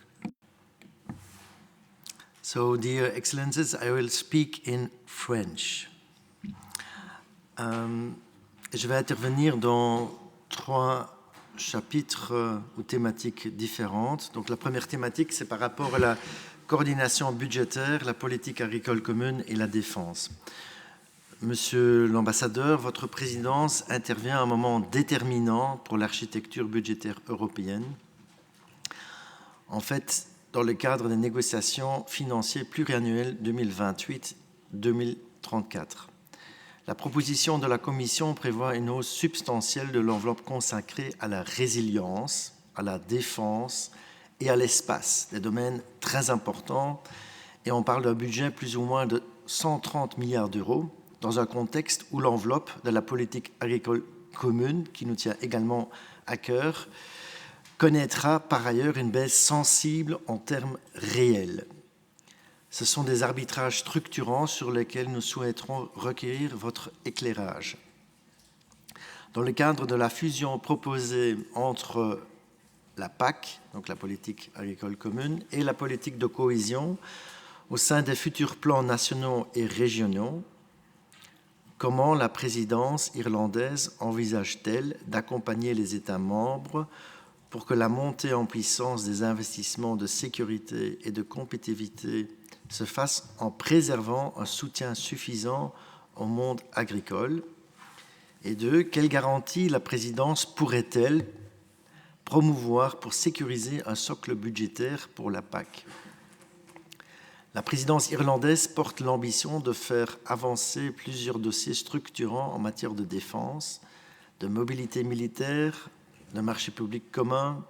So, dear Excellencies, I will speak in French. Je vais intervenir dans 3 chapitres ou thématiques différentes. Donc, la première thématique, c'est par rapport à la coordination budgétaire, la politique agricole commune et la défense. Monsieur l'ambassadeur, votre présidence intervient à un moment déterminant pour l'architecture budgétaire européenne. En fait, dans le cadre des négociations financières pluriannuelles 2028-2034. La proposition de la Commission prévoit une hausse substantielle de l'enveloppe consacrée à la résilience, à la défense et à l'espace, des domaines très importants, et on parle d'un budget plus ou moins de 130 milliards d'euros, dans un contexte où l'enveloppe de la politique agricole commune, qui nous tient également à cœur, connaîtra par ailleurs une baisse sensible en termes réels. Ce sont des arbitrages structurants sur lesquels nous souhaiterons recueillir votre éclairage. Dans le cadre de la fusion proposée entre la PAC, donc la politique agricole commune, et la politique de cohésion, au sein des futurs plans nationaux et régionaux, comment la présidence irlandaise envisage-t-elle d'accompagner les États membres pour que la montée en puissance des investissements de sécurité et de compétitivité se fasse en préservant un soutien suffisant au monde agricole? Et 2, quelles garanties la présidence pourrait-elle promouvoir pour sécuriser un socle budgétaire pour la PAC? La présidence irlandaise porte l'ambition de faire avancer plusieurs dossiers structurants en matière de défense, de mobilité militaire, de marché public commun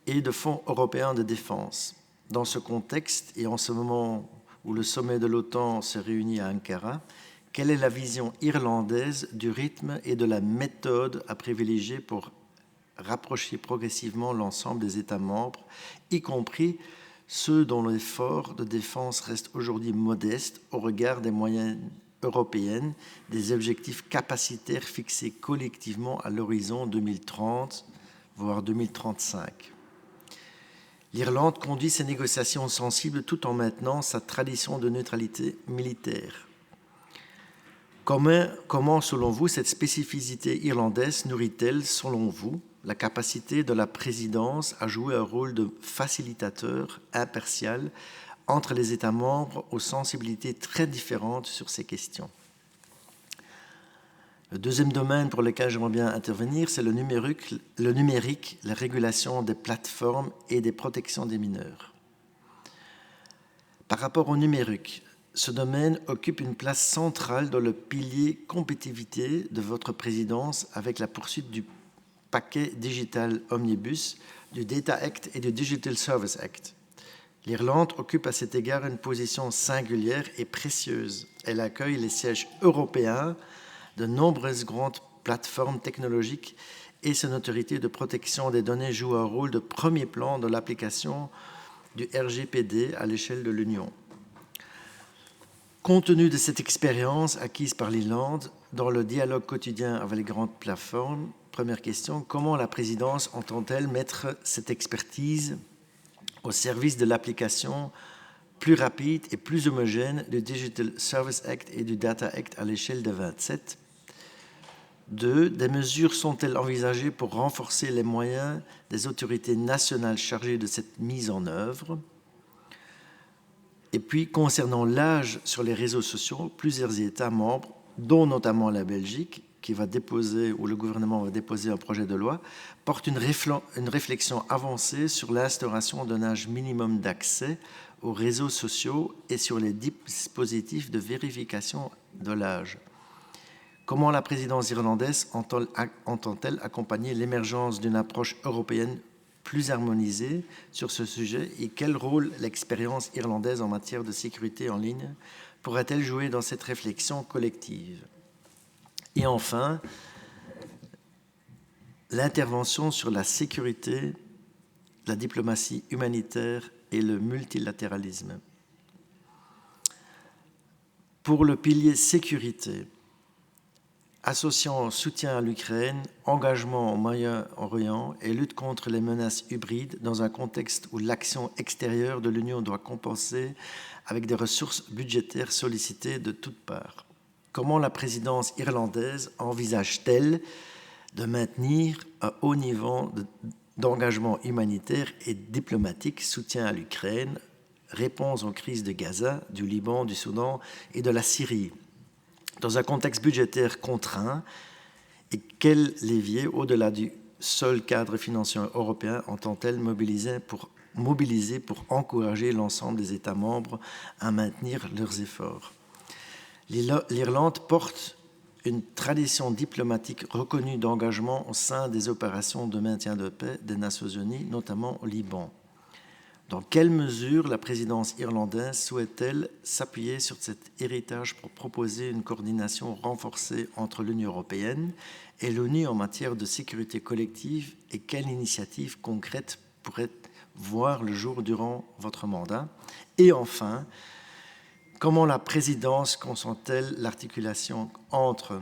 et de fonds européens de défense. Dans ce contexte, et en ce moment où le sommet de l'OTAN se réunit à Ankara, quelle est la vision irlandaise du rythme et de la méthode à privilégier pour rapprocher progressivement l'ensemble des États membres, y compris ceux dont l'effort de défense reste aujourd'hui modeste au regard des moyens européennes, des objectifs capacitaires fixés collectivement à l'horizon 2030, voire 2035. L'Irlande conduit ces négociations sensibles tout en maintenant sa tradition de neutralité militaire. Comment, selon vous, cette spécificité irlandaise nourrit-elle, selon vous, la capacité de la présidence à jouer un rôle de facilitateur impartial entre les États membres aux sensibilités très différentes sur ces questions? Le deuxième domaine pour lequel j'aimerais bien intervenir, c'est le numérique, la régulation des plateformes et des protections des mineurs. Par rapport au numérique, ce domaine occupe une place centrale dans le pilier compétitivité de votre présidence avec la poursuite du paquet digital Omnibus, du Data Act et du Digital Service Act. L'Irlande occupe à cet égard une position singulière et précieuse. Elle accueille les sièges européens de nombreuses grandes plateformes technologiques et son autorité de protection des données joue un rôle de premier plan dans l'application du RGPD à l'échelle de l'Union. Compte tenu de cette expérience acquise par l'Irlande dans le dialogue quotidien avec les grandes plateformes, première question, comment la présidence entend-elle mettre cette expertise au service de l'application plus rapide et plus homogène du Digital Service Act et du Data Act à l'échelle de 27? 2. Des mesures sont-elles envisagées pour renforcer les moyens des autorités nationales chargées de cette mise en œuvre? Et puis, concernant l'âge sur les réseaux sociaux, plusieurs États membres, dont notamment la Belgique, qui va déposer, ou le gouvernement va déposer un projet de loi, portent une réflexion avancée sur l'instauration d'un âge minimum d'accès aux réseaux sociaux et sur les dispositifs de vérification de l'âge. Comment la présidence irlandaise entend-elle accompagner l'émergence d'une approche européenne plus harmonisée sur ce sujet et quel rôle l'expérience irlandaise en matière de sécurité en ligne pourrait-elle jouer dans cette réflexion collective? Et enfin, l'intervention sur la sécurité, la diplomatie humanitaire et le multilatéralisme. Pour le pilier sécurité, associant soutien à l'Ukraine, engagement au Moyen-Orient et lutte contre les menaces hybrides dans un contexte où l'action extérieure de l'Union doit compenser avec des ressources budgétaires sollicitées de toutes parts. Comment la présidence irlandaise envisage-t-elle de maintenir un haut niveau d'engagement humanitaire et diplomatique, soutien à l'Ukraine, réponse aux crises de Gaza, du Liban, du Soudan et de la Syrie, dans un contexte budgétaire contraint, et quel levier, au-delà du seul cadre financier européen, entend-elle mobiliser pour encourager l'ensemble des États membres à maintenir leurs efforts? L'Irlande porte une tradition diplomatique reconnue d'engagement au sein des opérations de maintien de paix des Nations Unies, notamment au Liban. Dans quelle mesure la présidence irlandaise souhaite-t-elle s'appuyer sur cet héritage pour proposer une coordination renforcée entre l'Union européenne et l'ONU en matière de sécurité collective et quelles initiatives concrètes pourraient voir le jour durant votre mandat? Et enfin, comment la présidence consent-elle l'articulation entre,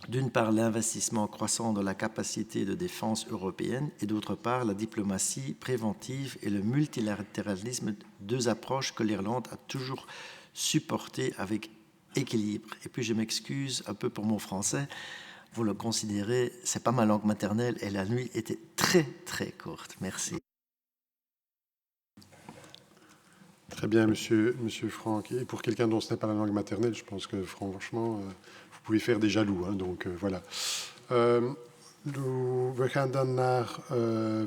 d'une part, l'investissement croissant dans la capacité de défense européenne et d'autre part, la diplomatie préventive et le multilatéralisme, deux approches que l'Irlande a toujours supportées avec équilibre. Et puis je m'excuse un peu pour mon français, vous le considérez, c'est pas ma langue maternelle et la nuit était très très courte. Merci. Très bien, monsieur Franck. Et pour quelqu'un dont ce n'est pas la langue maternelle, je pense que franchement, vous pouvez faire des jaloux. Hein, donc voilà. We gaan dan naar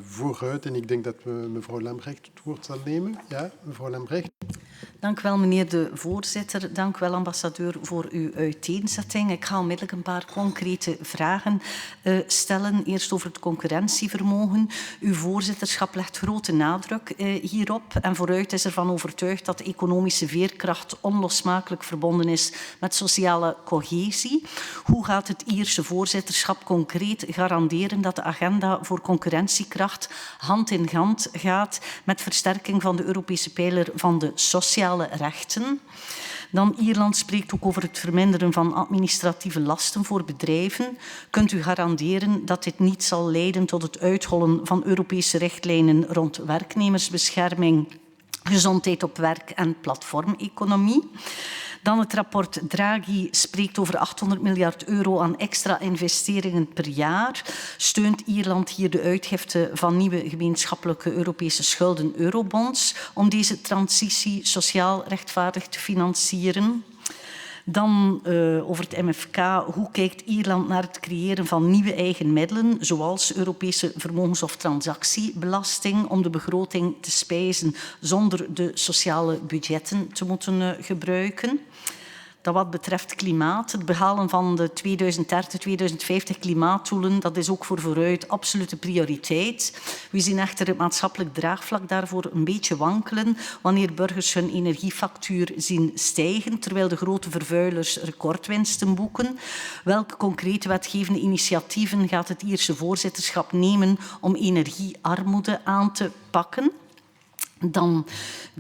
vooruit en ik denk dat we mevrouw Lambrecht het woord zal nemen. Ja, mevrouw Lambrecht. Dank u wel, meneer de voorzitter. Dank u wel, ambassadeur, voor uw uiteenzetting. Ik ga onmiddellijk een paar concrete vragen stellen. Eerst over het concurrentievermogen. Uw voorzitterschap legt grote nadruk hierop en vooruit is ervan overtuigd dat de economische veerkracht onlosmakelijk verbonden is met sociale cohesie. Hoe gaat het Ierse voorzitterschap concreet garanderen dat de agenda voor concurrentiekracht hand in hand gaat met versterking van de Europese pijler van de sociale rechten? Dan Ierland spreekt ook over het verminderen van administratieve lasten voor bedrijven. Kunt u garanderen dat dit niet zal leiden tot het uithollen van Europese richtlijnen rond werknemersbescherming, gezondheid op werk en platformeconomie? Dan het rapport Draghi spreekt over 800 miljard euro aan extra investeringen per jaar. Steunt Ierland hier de uitgifte van nieuwe gemeenschappelijke Europese schulden, eurobonds, om deze transitie sociaal rechtvaardig te financieren? Dan over het MFK. Hoe kijkt Ierland naar het creëren van nieuwe eigen middelen, zoals Europese vermogens- of transactiebelasting, om de begroting te spijzen zonder de sociale budgetten te moeten gebruiken? Dat wat betreft klimaat, het behalen van de 2030-2050 klimaatdoelen, dat is ook voor vooruit absolute prioriteit. We zien echter het maatschappelijk draagvlak daarvoor een beetje wankelen wanneer burgers hun energiefactuur zien stijgen, terwijl de grote vervuilers recordwinsten boeken. Welke concrete wetgevende initiatieven gaat het Ierse voorzitterschap nemen om energiearmoede aan te pakken? Dan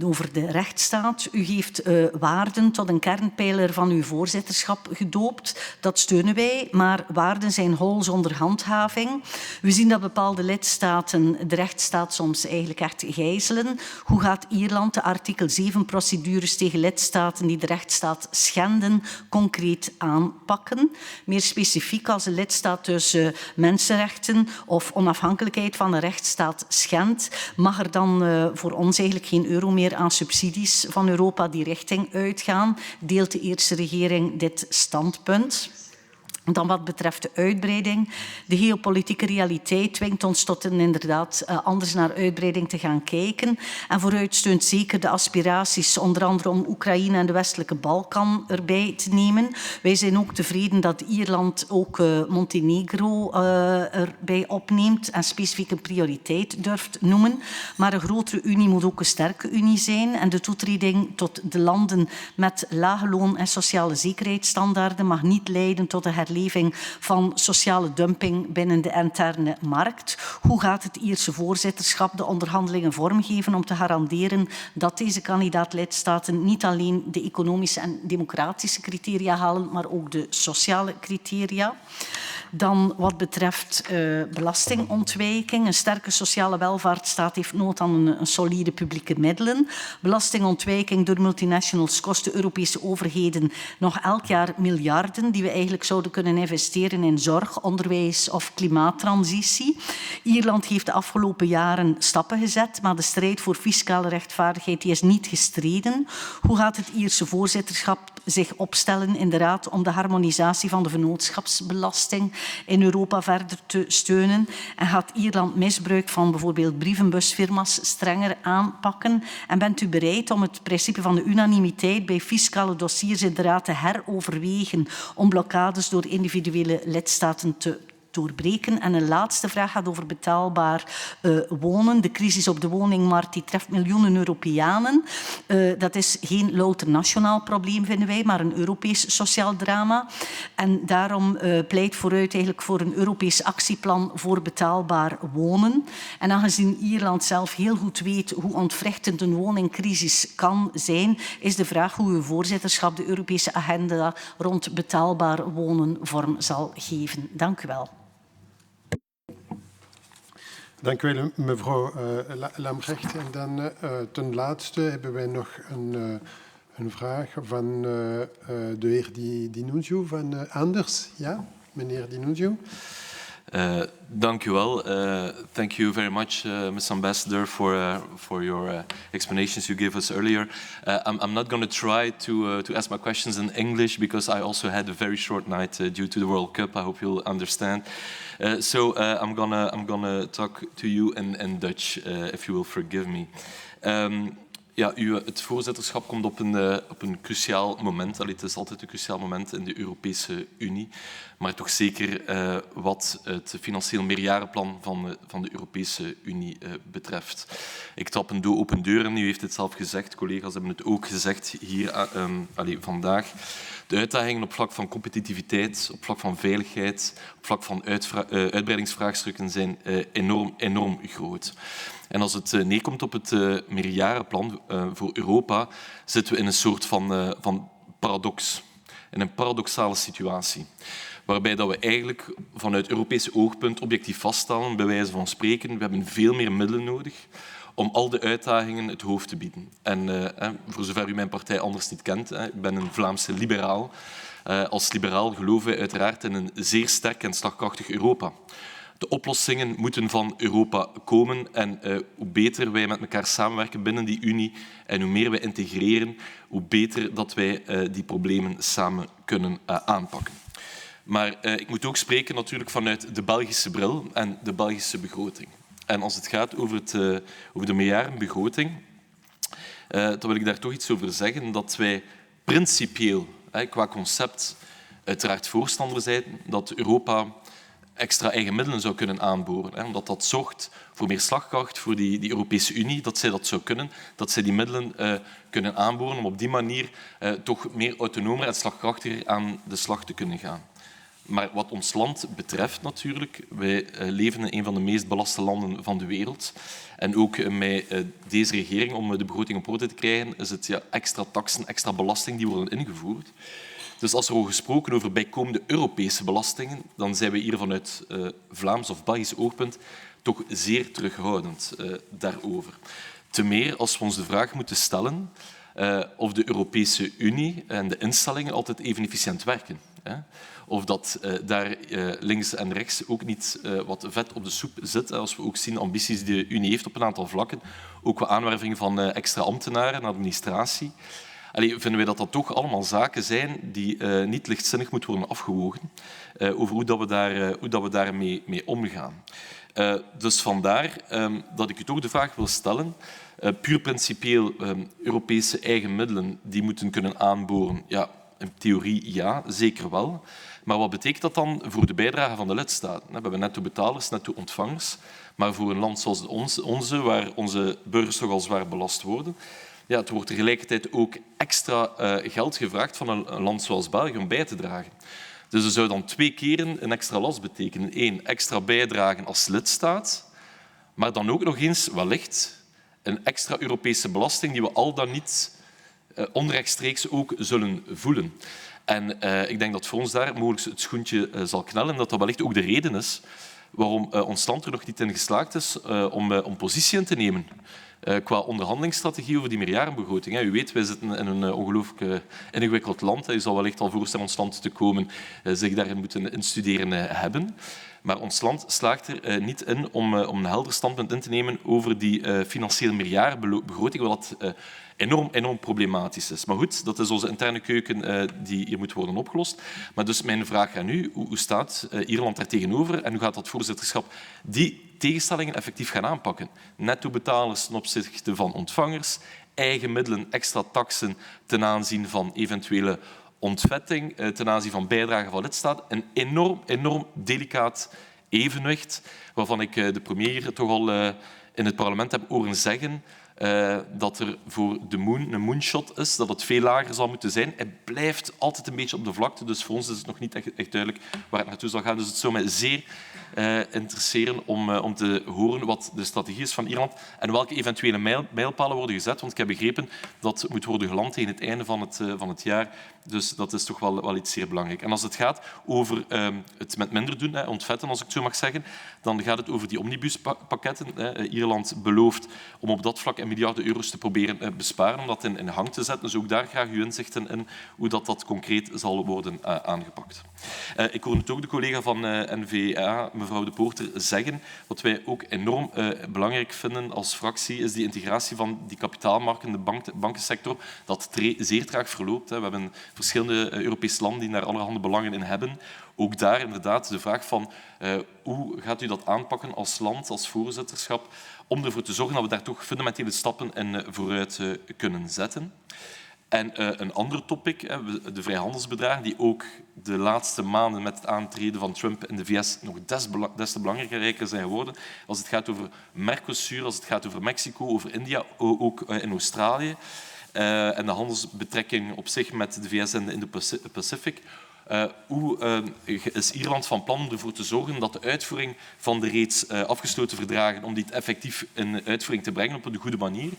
over de rechtsstaat. U heeft waarden tot een kernpijler van uw voorzitterschap gedoopt. Dat steunen wij, maar waarden zijn hol zonder handhaving. We zien dat bepaalde lidstaten de rechtsstaat soms eigenlijk echt gijzelen. Hoe gaat Ierland de artikel 7-procedures tegen lidstaten die de rechtsstaat schenden concreet aanpakken? Meer specifiek, als een lidstaat dus mensenrechten of onafhankelijkheid van de rechtsstaat schendt, mag er dan voor ons eigenlijk geen euro meer aan subsidies van Europa die richting uitgaan. Deelt de Ierse regering dit standpunt? Dan wat betreft de uitbreiding. De geopolitieke realiteit dwingt ons tot inderdaad anders naar uitbreiding te gaan kijken. En vooruit steunt zeker de aspiraties, onder andere om Oekraïne en de westelijke Balkan erbij te nemen. Wij zijn ook tevreden dat Ierland ook Montenegro erbij opneemt en specifiek een prioriteit durft noemen. Maar een grotere unie moet ook een sterke unie zijn. En de toetreding tot de landen met lage loon- en sociale zekerheidsstandaarden mag niet leiden tot een herleving van sociale dumping binnen de interne markt. Hoe gaat het Ierse voorzitterschap de onderhandelingen vormgeven om te garanderen dat deze kandidaat-lidstaten niet alleen de economische en democratische criteria halen, maar ook de sociale criteria? Dan wat betreft belastingontwijking. Een sterke sociale welvaartsstaat heeft nood aan een solide publieke middelen. Belastingontwijking door multinationals kost de Europese overheden nog elk jaar miljarden die we eigenlijk zouden kunnen investeren in zorg, onderwijs of klimaattransitie. Ierland heeft de afgelopen jaren stappen gezet, maar de strijd voor fiscale rechtvaardigheid die is niet gestreden. Hoe gaat het Ierse voorzitterschap zich opstellen in de Raad om de harmonisatie van de vennootschapsbelasting in Europa verder te steunen? En gaat Ierland misbruik van bijvoorbeeld brievenbusfirma's strenger aanpakken? En bent u bereid om het principe van de unanimiteit bij fiscale dossiers in de Raad te heroverwegen om blokkades door individuele lidstaten te doorbreken? En een laatste vraag gaat over betaalbaar wonen. De crisis op de woningmarkt die treft miljoenen Europeanen. Dat is geen louter nationaal probleem, vinden wij, maar een Europees sociaal drama. En daarom pleit vooruit eigenlijk voor een Europees actieplan voor betaalbaar wonen. En aangezien Ierland zelf heel goed weet hoe ontwrichtend een woningcrisis kan zijn, is de vraag hoe uw voorzitterschap de Europese agenda rond betaalbaar wonen vorm zal geven. Dank u wel. Dank u wel, mevrouw Lambrecht. En dan ten laatste hebben wij nog een vraag van de heer Di Nunzio van Anders. Ja, meneer Di Nunzio. Dank u wel. Thank you very much, Ms. Ambassador, for your explanations you gave us earlier. I'm not going to try to ask my questions in English because I also had a very short night due to the World Cup. I hope you'll understand. So I'm gonna talk to you in Dutch, if you will forgive me. Ja, het voorzitterschap komt op een cruciaal moment. Het is altijd een cruciaal moment in de Europese Unie. Maar toch zeker wat het financieel meerjarenplan van de Europese Unie betreft. Ik trap een open deur en u heeft het zelf gezegd. Collega's hebben het ook gezegd hier vandaag. De uitdagingen op vlak van competitiviteit, op vlak van veiligheid, op vlak van uitbreidingsvraagstukken zijn enorm groot. En als het neerkomt op het meerjarenplan voor Europa, zitten we in een soort van paradox. In een paradoxale situatie. Waarbij dat we eigenlijk vanuit Europese oogpunt objectief vaststellen, bij wijze van spreken, we hebben veel meer middelen nodig om al de uitdagingen het hoofd te bieden. En voor zover u mijn partij anders niet kent, ik ben een Vlaamse liberaal. Als liberaal geloven wij uiteraard in een zeer sterk en slagkrachtig Europa. De oplossingen moeten van Europa komen en hoe beter wij met elkaar samenwerken binnen die Unie en hoe meer wij integreren, hoe beter dat wij die problemen samen kunnen aanpakken. Maar ik moet ook spreken natuurlijk vanuit de Belgische bril en de Belgische begroting. En als het gaat over de meerjarenbegroting, dan wil ik daar toch iets over zeggen dat wij principieel, qua concept, uiteraard voorstander zijn dat Europa extra eigen middelen zou kunnen aanboren. Omdat dat zorgt voor meer slagkracht voor die Europese Unie, dat zij dat zou kunnen, dat zij die middelen kunnen aanboren om op die manier toch meer autonomer en slagkrachtiger aan de slag te kunnen gaan. Maar wat ons land betreft natuurlijk, wij leven in een van de meest belaste landen van de wereld. En ook met deze regering, om de begroting op orde te krijgen, is het extra taksen, extra belasting die worden ingevoerd. Dus als er wordt gesproken over bijkomende Europese belastingen, dan zijn we hier vanuit Vlaams of Belgisch oogpunt toch zeer terughoudend daarover. Te meer als we ons de vraag moeten stellen of de Europese Unie en de instellingen altijd even efficiënt werken. Of dat daar links en rechts ook niet wat vet op de soep zit. Als we ook zien ambities die de Unie heeft op een aantal vlakken. Ook qua aanwerving van extra ambtenaren en administratie. vinden wij dat dat toch allemaal zaken zijn die niet lichtzinnig moeten worden afgewogen over hoe dat we daarmee omgaan. Dus vandaar dat ik u toch de vraag wil stellen. Puur principieel Europese eigen middelen die moeten kunnen aanboren. Ja, in theorie ja, zeker wel. Maar wat betekent dat dan voor de bijdrage van de lidstaten? We hebben netto-betalers, netto-ontvangers. Maar voor een land zoals onze, waar onze burgers toch al zwaar belast worden, ja, het wordt tegelijkertijd ook extra geld gevraagd van een land zoals België om bij te dragen. Dus dat zou dan 2 keren een extra last betekenen. 1, extra bijdragen als lidstaat, maar dan ook nog eens wellicht een extra Europese belasting die we al dan niet onrechtstreeks ook zullen voelen. En ik denk dat voor ons daar mogelijk het schoentje zal knellen en dat dat wellicht ook de reden is waarom ons land er nog niet in geslaagd is om positie in te nemen qua onderhandelingsstrategie over die meerjarenbegroting. U weet, wij zitten in een ongelooflijk ingewikkeld land. U zal wellicht al voorstellen ons land te komen, zich daarin moeten instuderen hebben. Maar ons land slaagt er niet in om een helder standpunt in te nemen over die financiële meerjarenbegroting, wat enorm problematisch is. Maar goed, dat is onze interne keuken die hier moet worden opgelost. Maar dus mijn vraag aan u, hoe staat Ierland daar tegenover en hoe gaat dat voorzitterschap die tegenstellingen effectief gaan aanpakken? Netto-betalers ten opzichte van ontvangers, eigen middelen, extra taksen ten aanzien van eventuele ontvetting, ten aanzien van bijdragen van lidstaten. Een enorm delicaat evenwicht, waarvan ik de premier toch al in het parlement heb horen zeggen dat er voor de moon een moonshot is, dat het veel lager zal moeten zijn. Het blijft altijd een beetje op de vlakte, dus voor ons is het nog niet echt duidelijk waar het naartoe zal gaan. Dus het zou mij zeer interesseren om te horen wat de strategie is van Ierland en welke eventuele mijlpalen worden gezet, want ik heb begrepen dat het moet worden geland tegen het einde van het jaar. Dus dat is toch wel iets zeer belangrijk. En als het gaat over het met minder doen, ontvetten, als ik het zo mag zeggen, dan gaat het over die omnibuspakketten. Ierland belooft om op dat vlak €1 miljard te proberen besparen, om dat in hang te zetten. Dus ook daar graag uw inzichten in hoe dat concreet zal worden aangepakt. Ik hoor ook de collega van N-VA, mevrouw De Poorter, zeggen wat wij ook enorm belangrijk vinden als fractie, is die integratie van die kapitaalmarkten, de bankensector, dat zeer traag verloopt. We hebben verschillende Europese landen die daar allerhande belangen in hebben. Ook daar inderdaad de vraag van hoe gaat u dat aanpakken als land, als voorzitterschap, om ervoor te zorgen dat we daar toch fundamentele stappen in vooruit kunnen zetten. En een ander topic, de vrijhandelsbedragen, die ook de laatste maanden met het aantreden van Trump in de VS nog des te belangrijker zijn geworden. Als het gaat over Mercosur, als het gaat over Mexico, over India, ook in Australië. En de handelsbetrekking op zich met de VS en de Indo-Pacific. Hoe is Ierland van plan om ervoor te zorgen dat de uitvoering van de reeds afgesloten verdragen, om die effectief in uitvoering te brengen op een goede manier?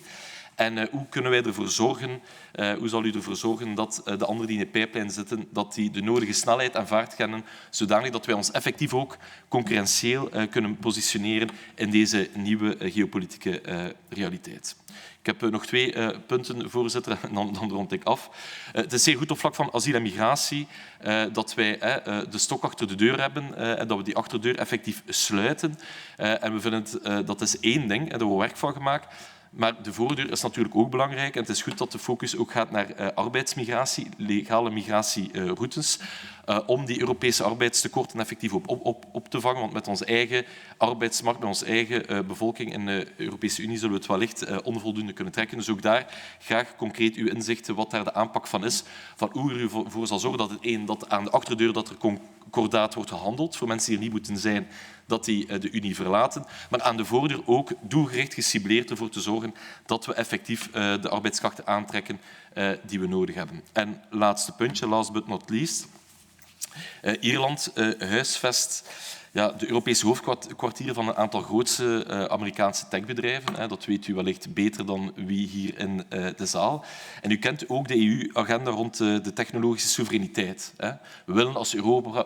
En hoe kunnen wij ervoor zorgen, hoe zal u ervoor zorgen dat de anderen die in de pijplijn zitten, dat die de nodige snelheid en vaart kennen, zodanig dat wij ons effectief ook concurrentieel kunnen positioneren in deze nieuwe geopolitieke realiteit. Ik heb nog 2 punten, voorzitter, en dan rond ik af. Het is zeer goed op vlak van asiel en migratie dat wij de stok achter de deur hebben en dat we die achterdeur effectief sluiten. En we vinden dat is 1 ding, daar wordt werk van gemaakt. Maar de voordeur is natuurlijk ook belangrijk en het is goed dat de focus ook gaat naar arbeidsmigratie, legale migratieroutes, om die Europese arbeidstekorten effectief op te vangen. Want met onze eigen arbeidsmarkt, met onze eigen bevolking in de Europese Unie zullen we het wellicht onvoldoende kunnen trekken. Dus ook daar graag concreet uw inzichten wat daar de aanpak van is. Van hoe u ervoor zal zorgen dat dat aan de achterdeur dat er concordaat wordt gehandeld voor mensen die er niet moeten zijn, dat die de Unie verlaten. Maar aan de voordeur ook doelgericht gecibleerd ervoor te zorgen dat we effectief de arbeidskrachten aantrekken die we nodig hebben. En laatste puntje, last but not least. Ierland huisvest de Europese hoofdkwartieren van een aantal grootste Amerikaanse techbedrijven. Dat weet u wellicht beter dan wie hier in de zaal. En u kent ook de EU-agenda rond de technologische soevereiniteit. We willen als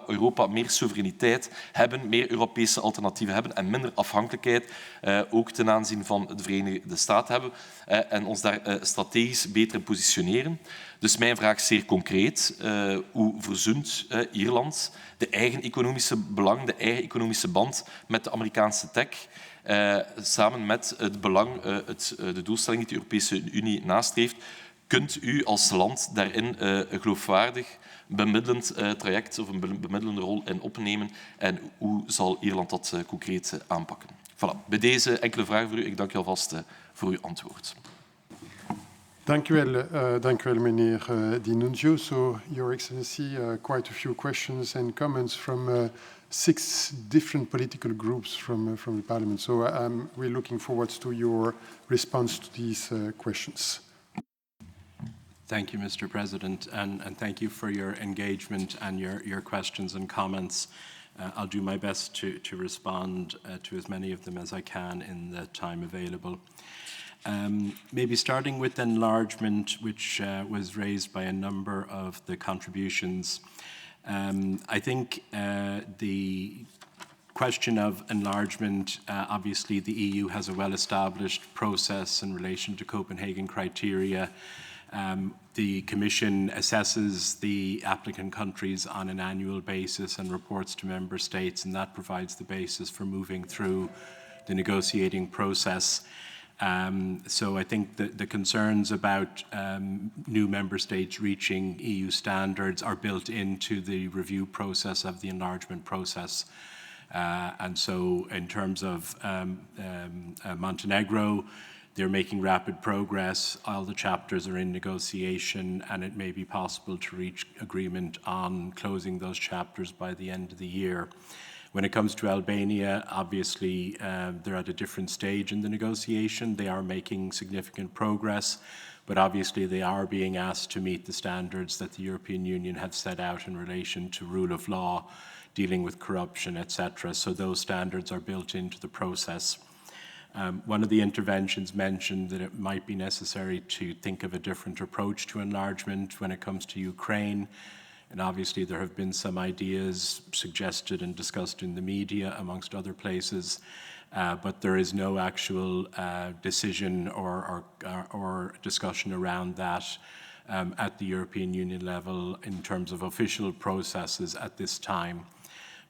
Europa meer soevereiniteit hebben, meer Europese alternatieven hebben en minder afhankelijkheid ook ten aanzien van de Verenigde Staten hebben en ons daar strategisch beter in positioneren. Dus mijn vraag is zeer concreet. Hoe verzoent Ierland de eigen economische belang, de eigen economische band met de Amerikaanse tech, samen met het belang, de doelstelling die de Europese Unie nastreeft, Kunt u als land daarin een geloofwaardig bemiddelend traject of een bemiddelende rol in opnemen en hoe zal Ierland dat concreet aanpakken? Voilà. Bij deze enkele vraag voor u. Ik dank u alvast voor uw antwoord. Dank u wel, meneer Di Nunzio. So, Your Excellency, quite a few questions and comments from 6 different political groups from the Parliament. So we're looking forward to your response to these questions. Thank you, Mr. President, and thank you for your engagement and your questions and comments. I'll do my best to respond to as many of them as I can in the time available. Maybe starting with enlargement, which was raised by a number of the contributions. I think the question of enlargement, obviously the EU has a well-established process in relation to Copenhagen criteria. The Commission assesses the applicant countries on an annual basis and reports to Member States, and that provides the basis for moving through the negotiating process. So I think that the concerns about new Member States reaching EU standards are built into the review process of the enlargement process. And so in terms of Montenegro, they're making rapid progress. All the chapters are in negotiation, and it may be possible to reach agreement on closing those chapters by the end of the year. When it comes to Albania, obviously, they're at a different stage in the negotiation. They are making significant progress, but obviously they are being asked to meet the standards that the European Union have set out in relation to rule of law, dealing with corruption, etc. So those standards are built into the process. One of the interventions mentioned that it might be necessary to think of a different approach to enlargement when it comes to Ukraine. And obviously there have been some ideas suggested and discussed in the media, amongst other places, but there is no actual decision or discussion around that at the European Union level in terms of official processes at this time.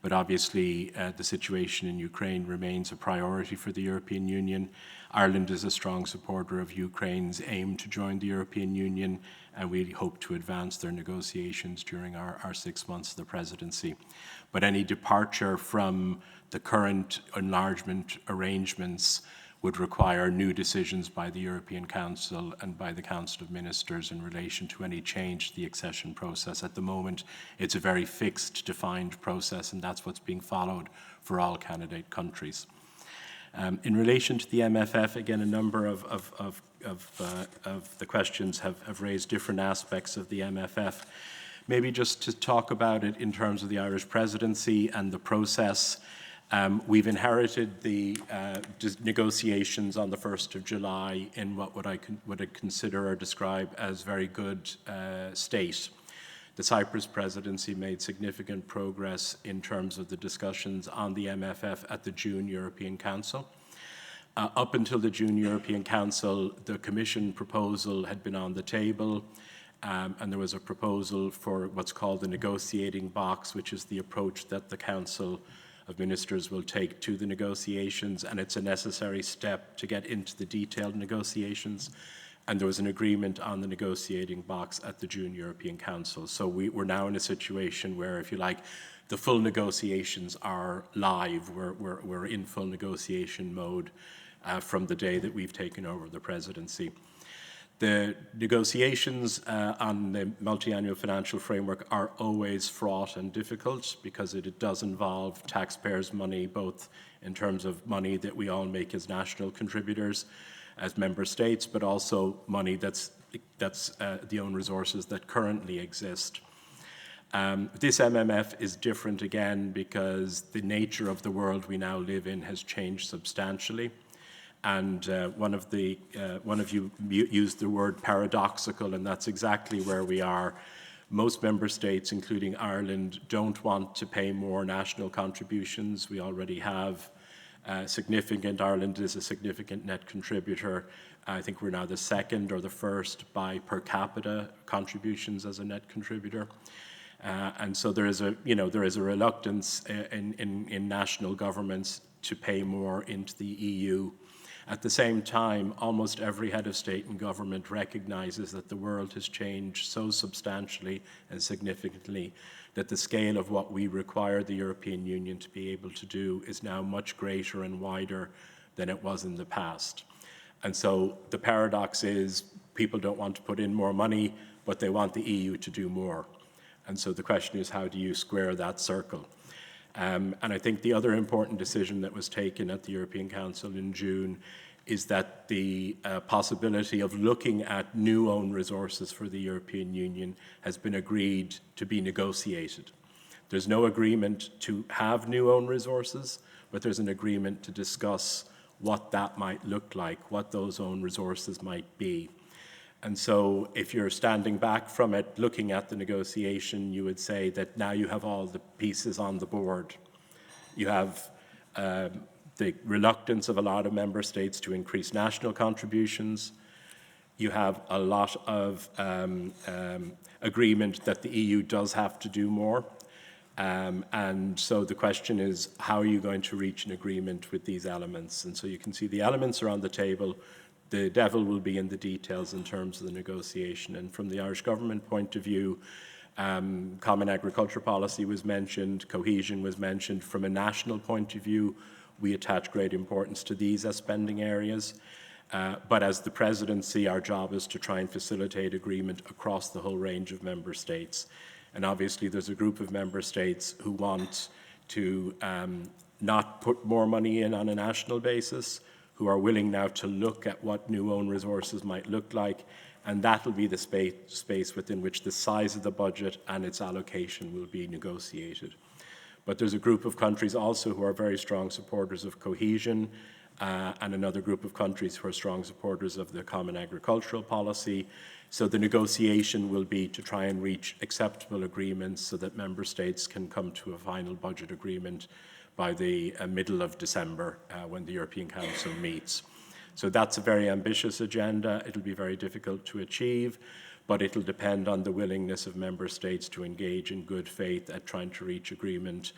But obviously, the situation in Ukraine remains a priority for the European Union. Ireland is a strong supporter of Ukraine's aim to join the European Union, and we hope to advance their negotiations during our 6 months of the presidency. But any departure from the current enlargement arrangements would require new decisions by the European Council and by the Council of Ministers in relation to any change to the accession process. At the moment, it's a very fixed, defined process, and that's what's being followed for all candidate countries. In relation to the MFF, again, a number of the questions have raised different aspects of the MFF. Maybe just to talk about it in terms of the Irish presidency and the process. We've inherited the negotiations on the 1st of July in what I consider or describe as very good state. The Cyprus presidency made significant progress in terms of the discussions on the MFF at the June European Council. Up until the June European Council, the Commission proposal had been on the table, and there was a proposal for what's called the negotiating box, which is the approach that the Council of Ministers will take to the negotiations, and it's a necessary step to get into the detailed negotiations. And there was an agreement on the negotiating box at the June European Council. So we're now in a situation where, if you like, the full negotiations are live. We're in full negotiation mode from the day that we've taken over the presidency. The negotiations on the multi-annual financial framework are always fraught and difficult because it does involve taxpayers' money, both in terms of money that we all make as national contributors, as member states, but also money that's the own resources that currently exist. This MMF is different again because the nature of the world we now live in has changed substantially. And one of you used the word paradoxical, and that's exactly where we are. Most member states, including Ireland, don't want to pay more national contributions. We already have significant. Ireland is a significant net contributor. I think we're now the second or the first by per capita contributions as a net contributor. And so there is a reluctance in national governments to pay more into the EU. At the same time, almost every head of state and government recognizes that the world has changed so substantially and significantly that the scale of what we require the European Union to be able to do is now much greater and wider than it was in the past. And so the paradox is people don't want to put in more money, but they want the EU to do more. And so the question is, how do you square that circle? And I think the other important decision that was taken at the European Council in June is that the possibility of looking at new own resources for the European Union has been agreed to be negotiated. There's no agreement to have new own resources, but there's an agreement to discuss what that might look like, what those own resources might be. And so if you're standing back from it, looking at the negotiation, you would say that now you have all the pieces on the board. You have the reluctance of a lot of member states to increase national contributions. You have a lot of agreement that the EU does have to do more. And so the question is, how are you going to reach an agreement with these elements? And so you can see the elements are on the table. The devil will be in the details in terms of the negotiation. And from the Irish government point of view, common agriculture policy was mentioned, cohesion was mentioned. From a national point of view, we attach great importance to these as spending areas. But as the presidency, our job is to try and facilitate agreement across the whole range of member states. And obviously there's a group of member states who want to not put more money in on a national basis, who are willing now to look at what new own resources might look like, and that will be the space within which the size of the budget and its allocation will be negotiated. But there's a group of countries also who are very strong supporters of cohesion, and another group of countries who are strong supporters of the common agricultural policy. So the negotiation will be to try and reach acceptable agreements so that member states can come to a final budget agreement by the middle of December when the European Council meets. So that's a very ambitious agenda. It'll be very difficult to achieve, but it'll depend on the willingness of member states to engage in good faith at trying to reach agreement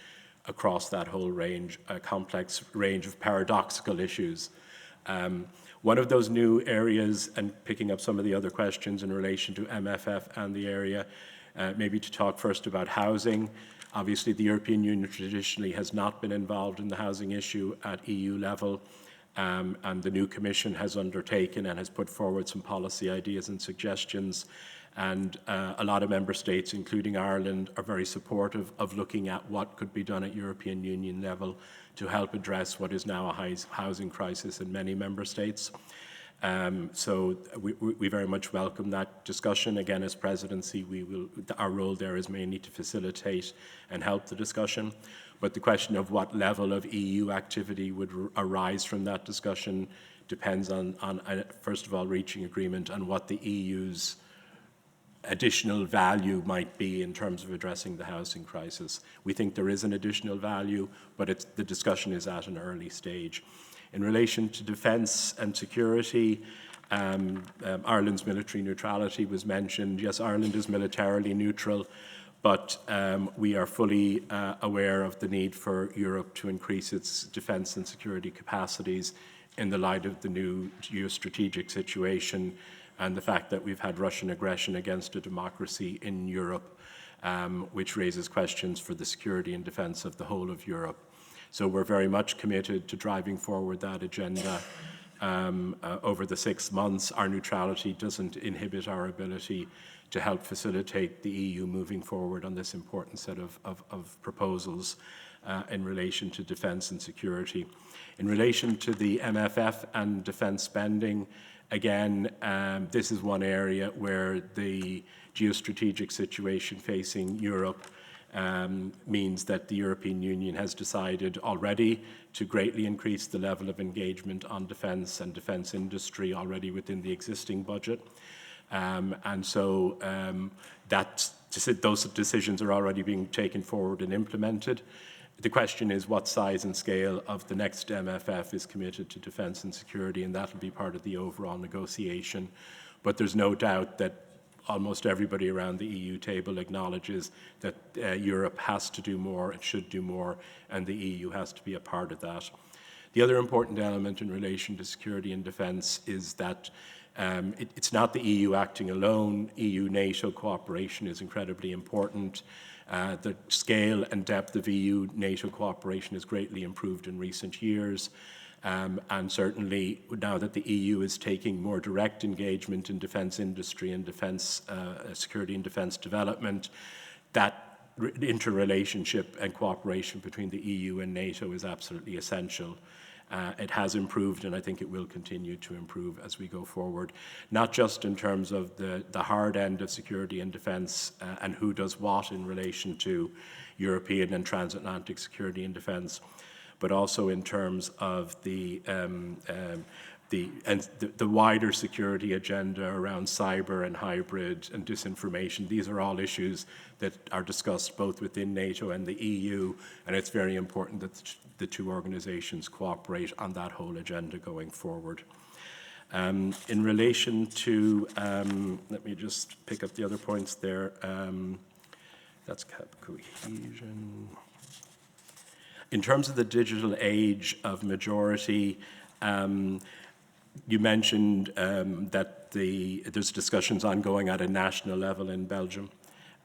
across that whole range, a complex range of paradoxical issues. One of those new areas, and picking up some of the other questions in relation to MFF and the area, maybe to talk first about housing. Obviously, the European Union traditionally has not been involved in the housing issue at EU level, and the new Commission has undertaken and has put forward some policy ideas and suggestions. And a lot of member states, including Ireland, are very supportive of looking at what could be done at European Union level to help address what is now a housing crisis in many member states. So we very much welcome that discussion. Again, as presidency, our role there is mainly to facilitate and help the discussion. But the question of what level of EU activity would arise from that discussion depends on first of all, reaching agreement on what the EU's additional value might be in terms of addressing the housing crisis. We think there is an additional value, but the discussion is at an early stage. In relation to defence and security, Ireland's military neutrality was mentioned. Yes, Ireland is militarily neutral, but we are fully aware of the need for Europe to increase its defence and security capacities in the light of the new geostrategic situation and the fact that we've had Russian aggression against a democracy in Europe, which raises questions for the security and defence of the whole of Europe. So we're very much committed to driving forward that agenda. Over the 6 months, our neutrality doesn't inhibit our ability to help facilitate the EU moving forward on this important set of proposals in relation to defence and security. In relation to the MFF and defence spending, again, this is one area where the geostrategic situation facing Europe means that the European Union has decided already to greatly increase the level of engagement on defence and defence industry already within the existing budget. And so those decisions are already being taken forward and implemented. The question is what size and scale of the next MFF is committed to defence and security, and that will be part of the overall negotiation. But there's no doubt that almost everybody around the EU table acknowledges that Europe has to do more, it should do more, and the EU has to be a part of that. The other important element in relation to security and defence is that it's not the EU acting alone. EU-NATO cooperation is incredibly important. The scale and depth of EU-NATO cooperation has greatly improved in recent years. And certainly now that the EU is taking more direct engagement in defence industry and defence security and defence development, that interrelationship and cooperation between the EU and NATO is absolutely essential. It has improved, and I think it will continue to improve as we go forward, not just in terms of the hard end of security and defence and who does what in relation to European and transatlantic security and defence, but also in terms of the wider security agenda around cyber and hybrid and disinformation. These are all issues that are discussed both within NATO and the EU, and it's very important that the two organisations cooperate on that whole agenda going forward. In relation to, let me just pick up the other points there. That's cohesion. In terms of the digital age of majority, you mentioned that there's discussions ongoing at a national level in Belgium.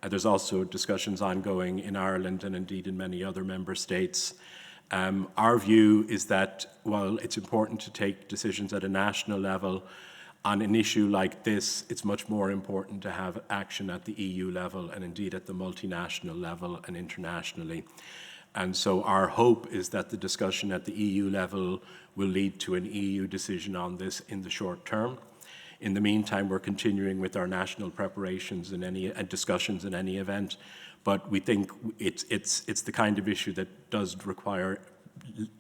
There's also discussions ongoing in Ireland and indeed in many other member states. Our view is that while it's important to take decisions at a national level, on an issue like this, it's much more important to have action at the EU level and indeed at the multinational level and internationally. And so our hope is that the discussion at the EU level will lead to an EU decision on this in the short term. In the meantime, we're continuing with our national preparations and discussions in any event, but we think it's the kind of issue that does require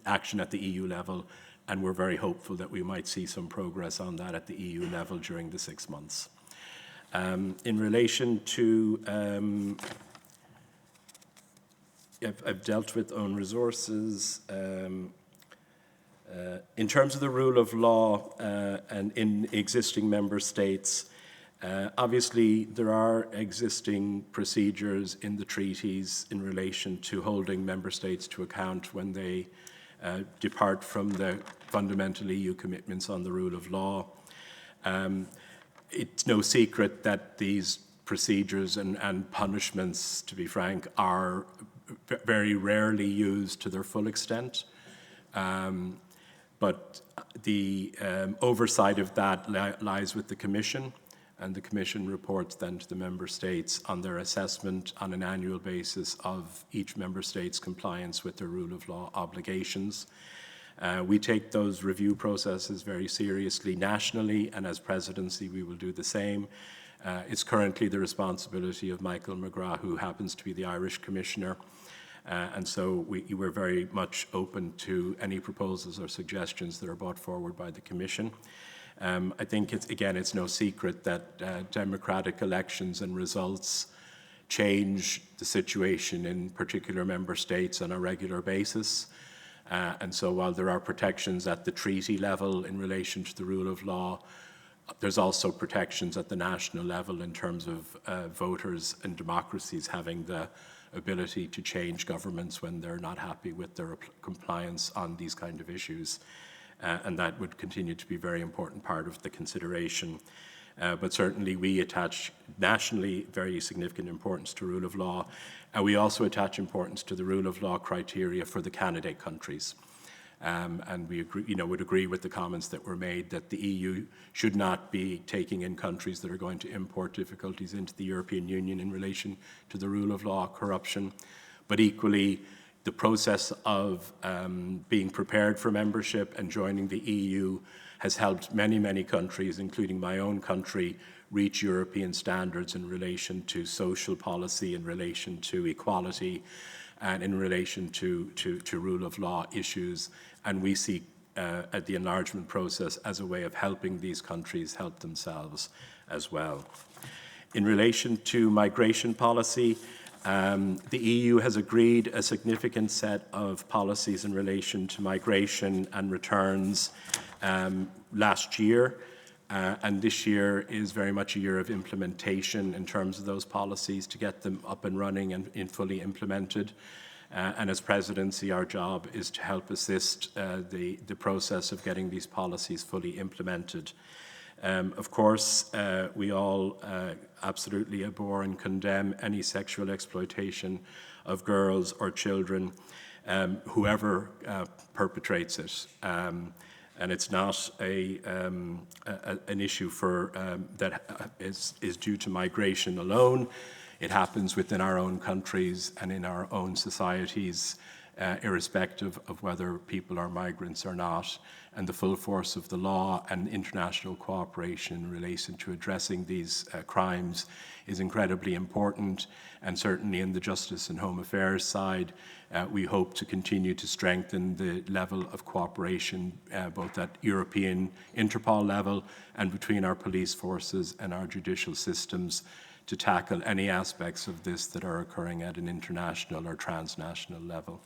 action at the EU level, and we're very hopeful that we might see some progress on that at the EU level during the 6 months. In relation to I've dealt with own resources. In terms of the rule of law and in existing member states, obviously there are existing procedures in the treaties in relation to holding member states to account when they depart from the fundamental EU commitments on the rule of law. It's no secret that these procedures and punishments, to be frank, are very rarely used to their full extent. But the oversight of that lies with the Commission, and the Commission reports then to the Member States on their assessment on an annual basis of each Member State's compliance with their rule of law obligations. We take those review processes very seriously nationally, and as Presidency we will do the same. It's currently the responsibility of Michael McGrath, who happens to be the Irish Commissioner. And so we're very much open to any proposals or suggestions that are brought forward by the Commission. I think, it's no secret that democratic elections and results change the situation in particular member states on a regular basis. And so while there are protections at the treaty level in relation to the rule of law, there's also protections at the national level in terms of voters and democracies having the ability to change governments when they're not happy with their compliance on these kind of issues. And that would continue to be a very important part of the consideration. But certainly we attach nationally very significant importance to rule of law, and we also attach importance to the rule of law criteria for the candidate countries. And we agree, would agree with the comments that were made that the EU should not be taking in countries that are going to import difficulties into the European Union in relation to the rule of law, corruption. But equally, the process of being prepared for membership and joining the EU has helped many, many countries, including my own country, reach European standards in relation to social policy, in relation to equality, and in relation to rule of law issues. And we see at the enlargement process as a way of helping these countries help themselves as well. In relation to migration policy, the EU has agreed a significant set of policies in relation to migration and returns last year. And this year is very much a year of implementation in terms of those policies to get them up and running and fully implemented. And as presidency, our job is to help assist the process of getting these policies fully implemented. Of course, we all absolutely abhor and condemn any sexual exploitation of girls or children, whoever perpetrates it. And it's not an issue that is due to migration alone. It happens within our own countries and in our own societies, irrespective of whether people are migrants or not. And the full force of the law and international cooperation in relation to addressing these crimes is incredibly important. And certainly in the Justice and Home Affairs side, we hope to continue to strengthen the level of cooperation, both at European Interpol level and between our police forces and our judicial systems, to tackle any aspects of this that are occurring at an international or transnational level.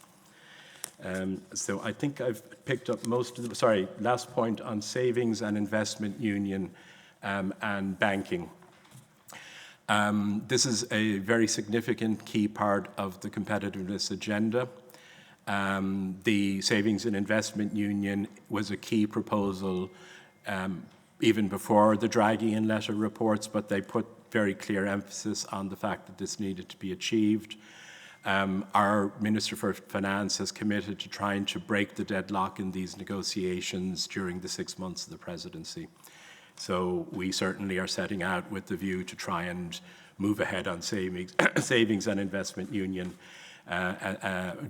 So I think I've picked up most of the, sorry, last point on savings and investment union and banking. This is a very significant key part of the competitiveness agenda. The savings and investment union was a key proposal even before the Draghi and Letta reports, but they put very clear emphasis on the fact that this needed to be achieved. Our Minister for Finance has committed to trying to break the deadlock in these negotiations during the 6 months of the presidency. So we certainly are setting out with the view to try and move ahead on savings and investment union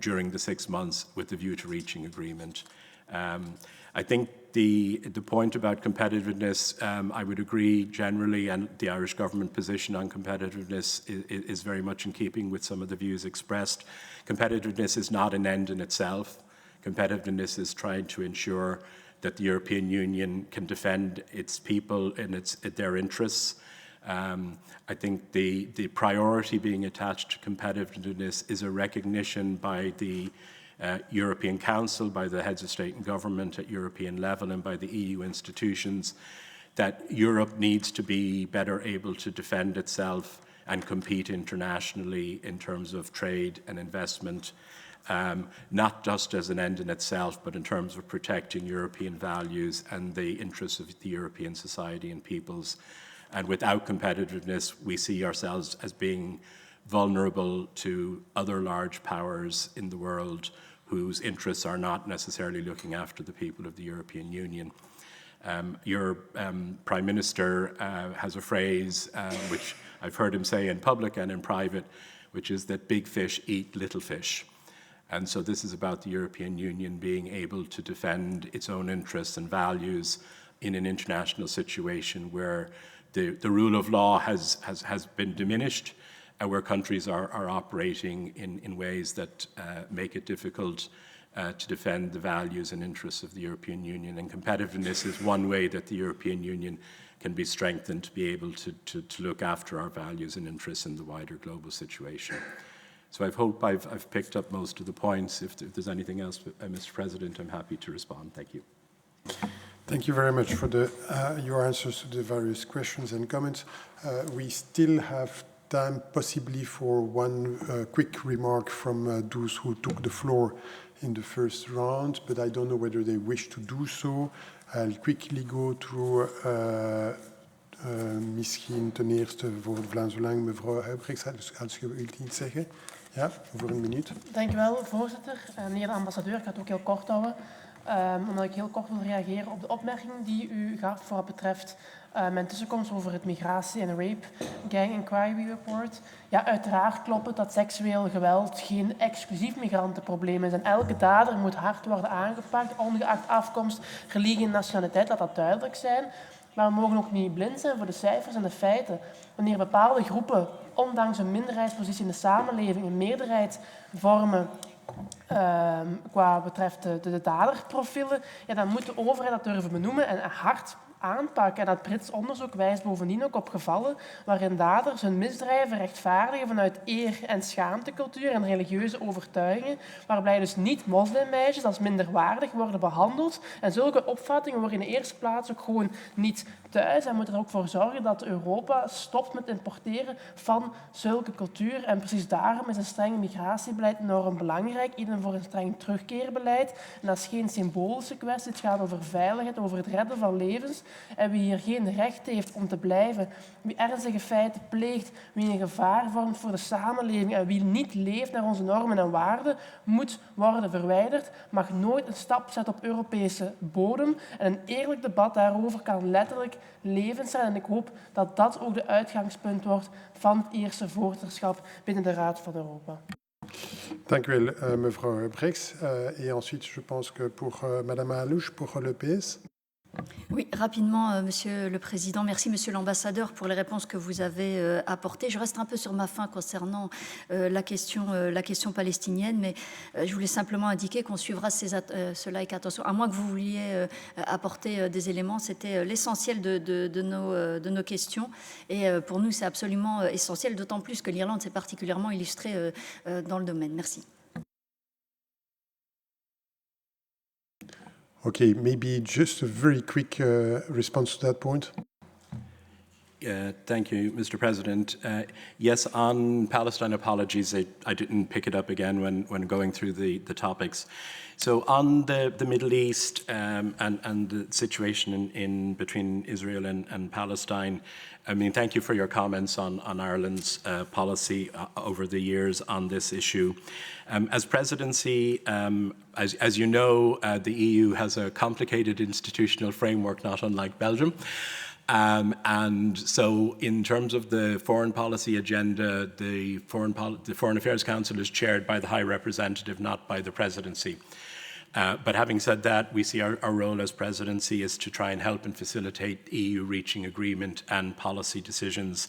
during the 6 months with the view to reaching agreement. I think the point about competitiveness, I would agree generally, and the Irish government position on competitiveness is very much in keeping with some of the views expressed. Competitiveness is not an end in itself. Competitiveness is trying to ensure that the European Union can defend its people and their interests. I think the priority being attached to competitiveness is a recognition by the European Council, by the heads of state and government at European level, and by the EU institutions, that Europe needs to be better able to defend itself and compete internationally in terms of trade and investment, not just as an end in itself, but in terms of protecting European values and the interests of the European society and peoples. And without competitiveness, we see ourselves as being vulnerable to other large powers in the world whose interests are not necessarily looking after the people of the European Union. Your Prime Minister has a phrase which I've heard him say in public and in private, which is that big fish eat little fish. And so this is about the European Union being able to defend its own interests and values in an international situation where the rule of law has been diminished, where countries are operating in ways that make it difficult to defend the values and interests of the European Union. And competitiveness is one way that the European Union can be strengthened to be able to look after our values and interests in the wider global situation. So I hope I've picked up most of the points. If there's anything else, Mr. President, I'm happy to respond. Thank you. Thank you very much for your answers to the various questions and comments. We still have time possibly for one quick remark from those who took the floor in the first round, but I don't know whether they wish to do so. I'll quickly go through misschien ten eerste voor het Vlaams Belang, mevrouw Huybrechts, als u wilt iets zeggen. Ja, voor een minuut. Dank u wel, voorzitter. Meneer de ambassadeur, ik ga het ook heel kort houden. Omdat ik heel kort wil reageren op de opmerking die u gaf voor wat betreft mijn tussenkomst over het migratie- en rape gang inquiry report. Ja, uiteraard klopt het dat seksueel geweld geen exclusief migrantenprobleem is. En elke dader moet hard worden aangepakt, ongeacht afkomst, religie en nationaliteit, laat dat duidelijk zijn. Maar we mogen ook niet blind zijn voor de cijfers en de feiten. Wanneer bepaalde groepen, ondanks een minderheidspositie in de samenleving, een meerderheid vormen qua betreft de daderprofielen, ja, dan moet de overheid dat durven benoemen en hard aanpak. En dat Brits onderzoek wijst bovendien ook op gevallen waarin daders hun misdrijven rechtvaardigen vanuit eer- en schaamtecultuur en religieuze overtuigingen, waarbij dus niet-moslimmeisjes als minderwaardig worden behandeld. En zulke opvattingen worden in de eerste plaats ook gewoon niet thuis en moeten er ook voor zorgen dat Europa stopt met importeren van zulke cultuur. En precies daarom is een streng migratiebeleid enorm belangrijk, even voor een streng terugkeerbeleid. En dat is geen symbolische kwestie, het gaat over veiligheid, over het redden van levens. En wie hier geen recht heeft om te blijven, wie ernstige feiten pleegt, wie een gevaar vormt voor de samenleving en wie niet leeft naar onze normen en waarden, moet worden verwijderd, mag nooit een stap zetten op Europese bodem. En een eerlijk debat daarover kan letterlijk levens zijn. En ik hoop dat dat ook de uitgangspunt wordt van het eerste voorzitterschap binnen de Raad van Europa. Dank u wel, mevrouw Brex. Et ensuite, je pense que pour madame Alouche, pour le PS. Oui, rapidement, Monsieur le Président. Merci, Monsieur l'Ambassadeur, pour les réponses que vous avez apportées. Je reste un peu sur ma faim concernant la question palestinienne, mais je voulais simplement indiquer qu'on suivra cela avec attention. À moins que vous vouliez apporter des éléments, c'était l'essentiel de nos questions. Et pour nous, c'est absolument essentiel, d'autant plus que l'Irlande s'est particulièrement illustrée dans le domaine. Merci. Okay, maybe just a very quick response to that point. Thank you, Mr. President. Yes, on Palestine apologies, I didn't pick it up again when going through the topics. So on the Middle East and the situation in between Israel and Palestine, I mean, thank you for your comments on Ireland's policy over the years on this issue. As presidency, as you know, the EU has a complicated institutional framework, not unlike Belgium. And so in terms of the foreign policy agenda, the Foreign Affairs Council is chaired by the High Representative, not by the presidency. But having said that, we see our role as presidency is to try and help and facilitate EU reaching agreement and policy decisions.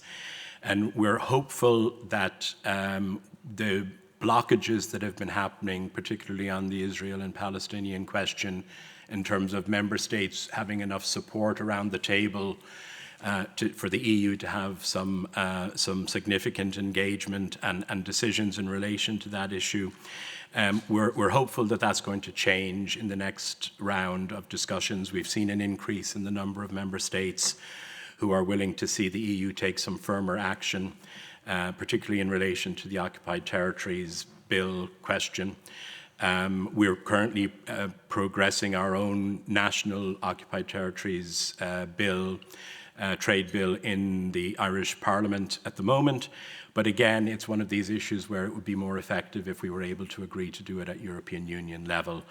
And we're hopeful that the blockages that have been happening, particularly on the Israel and Palestinian question, in terms of member states having enough support around the table for the EU to have some significant engagement and decisions in relation to that issue. We're hopeful that that's going to change in the next round of discussions. We've seen an increase in the number of member states who are willing to see the EU take some firmer action, particularly in relation to the Occupied Territories Bill question. We're currently progressing our own national Occupied Territories bill, trade bill in the Irish Parliament at the moment. But again, it's one of these issues where it would be more effective if we were able to agree to do it at European Union level.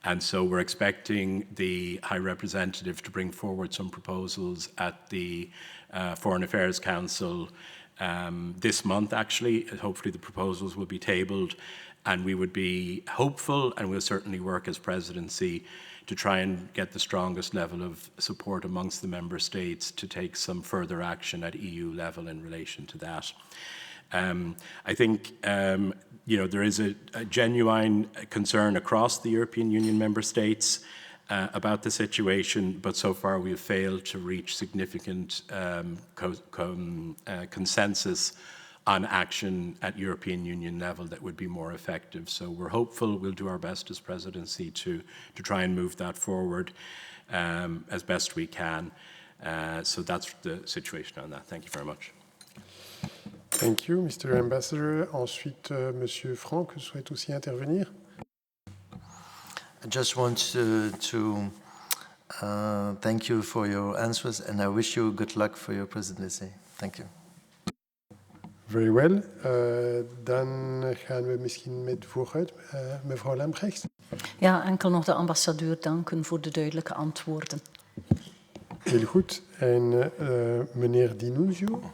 And so we're expecting the High Representative to bring forward some proposals at the Foreign Affairs Council this month, actually. Hopefully the proposals will be tabled, and we would be hopeful, and we'll certainly work as presidency to try and get the strongest level of support amongst the member states to take some further action at EU level in relation to that. I think there is a genuine concern across the European Union member states about the situation, but so far we have failed to reach significant consensus on action at European Union level that would be more effective. So we're hopeful, we'll do our best as presidency to try and move that forward as best we can. So that's the situation on that. Thank you very much. Thank you, Mr. Ambassador. Ensuite, Monsieur Franck souhaite aussi intervenir. I just want to thank you for your answers, and I wish you good luck for your presidency. Thank you. Very well. Dan gaan we misschien met vooruit. Mevrouw Lambrechts. Ja, enkel nog de ambassadeur danken voor de duidelijke antwoorden. Heel goed. En meneer Di Nunzio.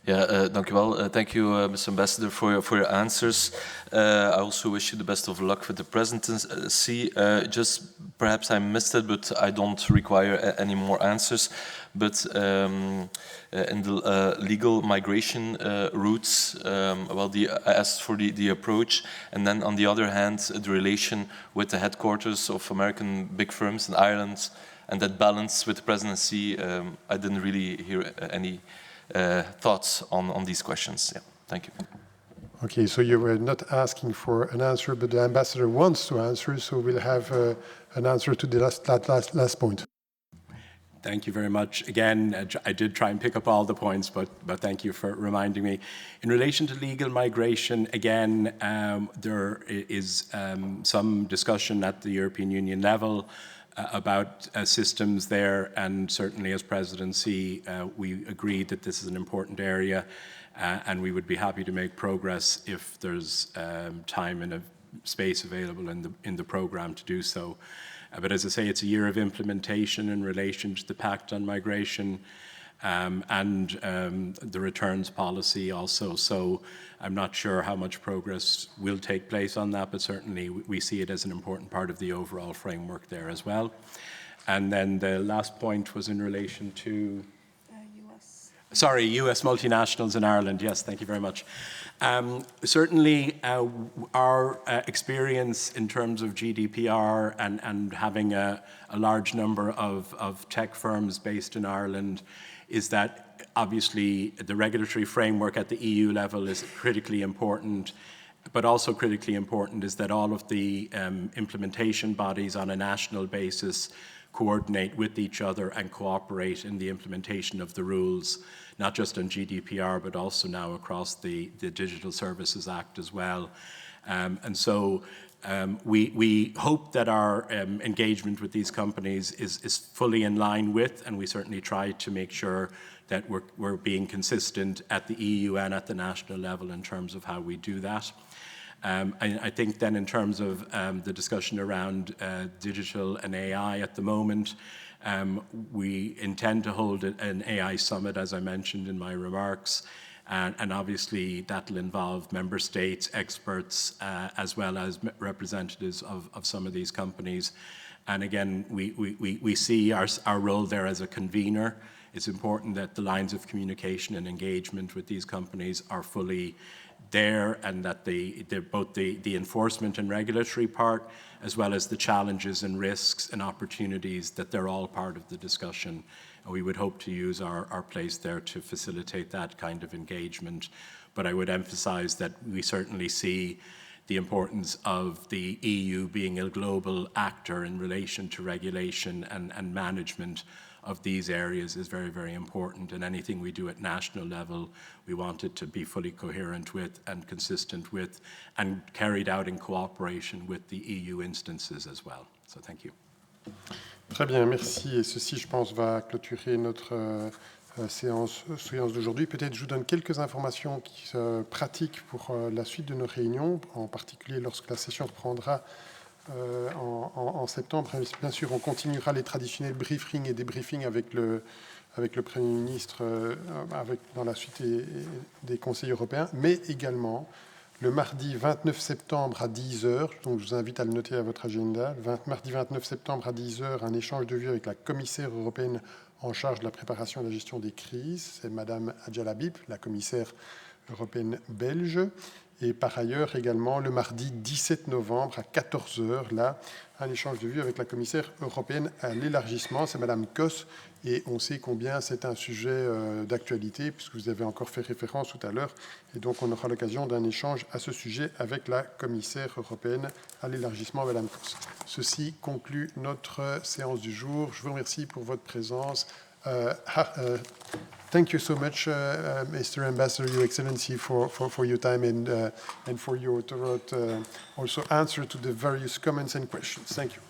Yeah, dank u wel. Thank you, Mr. Ambassador, for your answers. I also wish you the best of luck with the presidency. Just perhaps I missed it, but I don't require any more answers. But in the legal migration routes, I asked for the approach, and then on the other hand, the relation with the headquarters of American big firms in Ireland and that balance with the presidency, I didn't really hear any thoughts on these questions. Yeah, thank you. Okay, so you were not asking for an answer, but the ambassador wants to answer, so we'll have an answer to the last point. Thank you very much. Again, I did try and pick up all the points, but thank you for reminding me. In relation to legal migration, again, there is some discussion at the European Union level about systems there, and certainly as presidency, we agreed that this is an important area, and we would be happy to make progress if there's time and a space available in the program to do so. But as I say, it's a year of implementation in relation to the Pact on Migration and the returns policy also. So I'm not sure how much progress will take place on that, but certainly we see it as an important part of the overall framework there as well. And then the last point was in relation to... US multinationals in Ireland. Yes, thank you very much. Certainly, our experience in terms of GDPR and having a large number of tech firms based in Ireland is that obviously the regulatory framework at the EU level is critically important, but also critically important is that all of the implementation bodies on a national basis coordinate with each other and cooperate in the implementation of the rules, not just on GDPR, but also now across the Digital Services Act as well. And so we hope that our engagement with these companies is fully in line with, and we certainly try to make sure that we're being consistent at the EU and at the national level in terms of how we do that. I think then in terms of the discussion around digital and AI at the moment, we intend to hold an AI summit, as I mentioned in my remarks, and obviously that'll involve member states, experts, as well as representatives of some of these companies. And again, we see our role there as a convener. It's important that the lines of communication and engagement with these companies are fully there, and that both the enforcement and regulatory part, as well as the challenges and risks and opportunities, that they're all part of the discussion. And we would hope to use our place there to facilitate that kind of engagement. But I would emphasize that we certainly see the importance of the EU being a global actor in relation to regulation and management of these areas is very, very important. And anything we do at national level, we want it to be fully coherent with and consistent with and carried out in cooperation with the EU instances as well. So thank you. Très bien, merci. Et ceci, je pense, va clôturer notre séance d'aujourd'hui. Peut-être je vous donne quelques informations pratiques pour la suite de nos réunions, en particulier lorsque la session reprendra en septembre. Bien sûr, on continuera les traditionnels briefings et débriefings avec le Premier ministre dans la suite des conseils européens, mais également le mardi 29 septembre à 10h, donc je vous invite à le noter à votre agenda, mardi 29 septembre à 10h, un échange de vues avec la commissaire européenne en charge de la préparation et de la gestion des crises, c'est Madame Adjala Bip, la commissaire européenne belge. Et par ailleurs, également, le mardi 17 novembre à 14h, là, un échange de vues avec la commissaire européenne à l'élargissement, c'est Madame Kos, et on sait combien c'est un sujet d'actualité, puisque vous avez encore fait référence tout à l'heure, et donc on aura l'occasion d'un échange à ce sujet avec la commissaire européenne à l'élargissement, Madame Kos. Ceci conclut notre séance du jour. Je vous remercie pour votre présence. Thank you so much, Mr. Ambassador, Your Excellency, for your time and for your thorough also answer to the various comments and questions. Thank you.